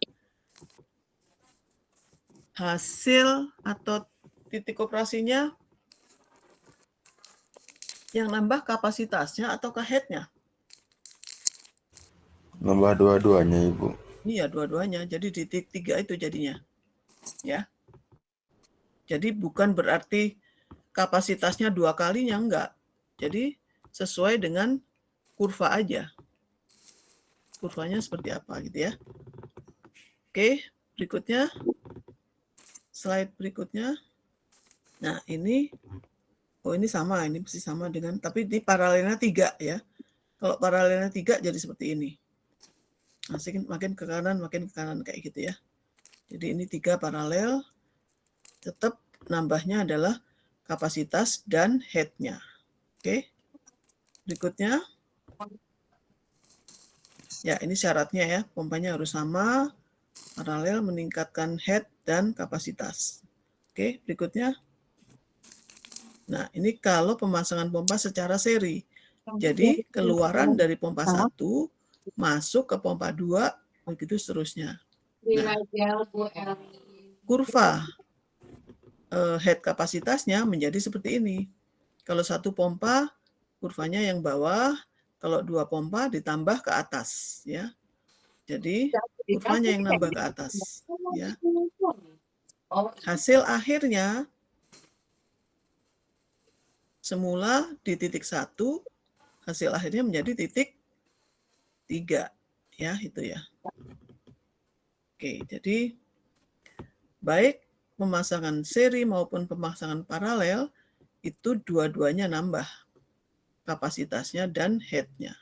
hasil atau titik operasinya yang nambah kapasitasnya atau ke head-nya? Nambah dua-duanya, Ibu. Iya, dua-duanya. Jadi di titik 3 itu jadinya. Ya. Jadi bukan berarti kapasitasnya 2 kalinya, enggak. Jadi sesuai dengan kurva aja. Kurvanya seperti apa gitu ya. Oke, berikutnya. Slide berikutnya. Nah, ini sama, ini mesti sama dengan, tapi ini paralelnya 3 ya. Kalau paralelnya 3 jadi seperti ini. Nah, makin ke kanan kayak gitu ya. Jadi ini 3 paralel, tetap nambahnya adalah kapasitas dan head-nya. Oke. Berikutnya. Ya, ini syaratnya ya. Pompanya harus sama, paralel, meningkatkan head dan kapasitas. Oke, berikutnya. Nah, ini kalau pemasangan pompa secara seri. Jadi, keluaran dari pompa 1 masuk ke pompa 2, begitu seterusnya. Nah, kurva head kapasitasnya menjadi seperti ini. Kalau 1 pompa, kurvanya yang bawah, kalau 2 pompa ditambah ke atas, ya. Jadi, kurvanya yang nambah ke atas, ya. Hasil akhirnya semula di titik 1, hasil akhirnya menjadi titik 3, ya, itu ya. Oke, jadi baik pemasangan seri maupun pemasangan paralel itu dua-duanya nambah kapasitasnya dan head-nya.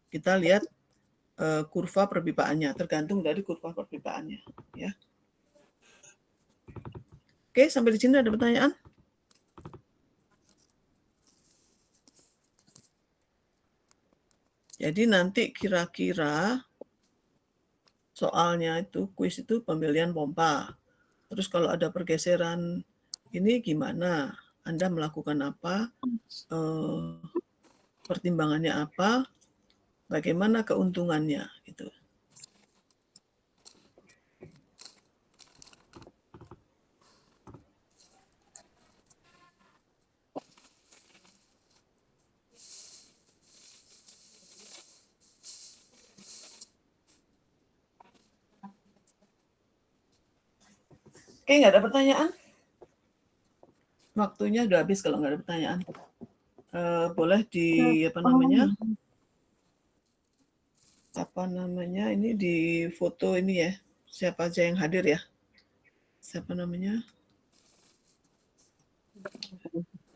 Kita lihat kurva perpipaannya, tergantung dari kurva perpipaannya, ya. Oke, sampai di sini ada pertanyaan? Jadi nanti kira-kira soalnya itu, kuis itu pemilihan pompa. Terus kalau ada pergeseran ini gimana? Anda melakukan apa? Pertimbangannya apa? Bagaimana keuntungannya? Gitu. Oke, nggak ada pertanyaan? Waktunya udah habis kalau nggak ada pertanyaan. Boleh ini di foto ini ya, siapa aja yang hadir ya, siapa namanya,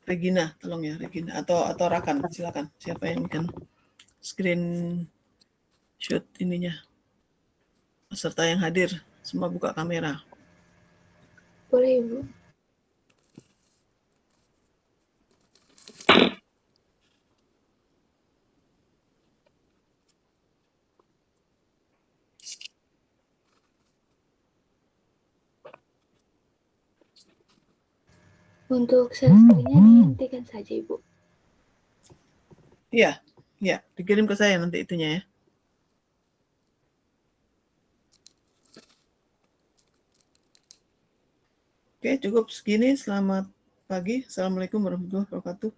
Regina, tolong ya Regina, atau Rakan, silakan, siapa yang kan screen shoot ininya, peserta yang hadir, semua buka kamera. Boleh, Ibu. Untuk share-nya dihentikan saja, Ibu. Iya, dikirim ke saya nanti itunya ya. Oke, cukup segini. Selamat pagi. Assalamualaikum warahmatullahi wabarakatuh.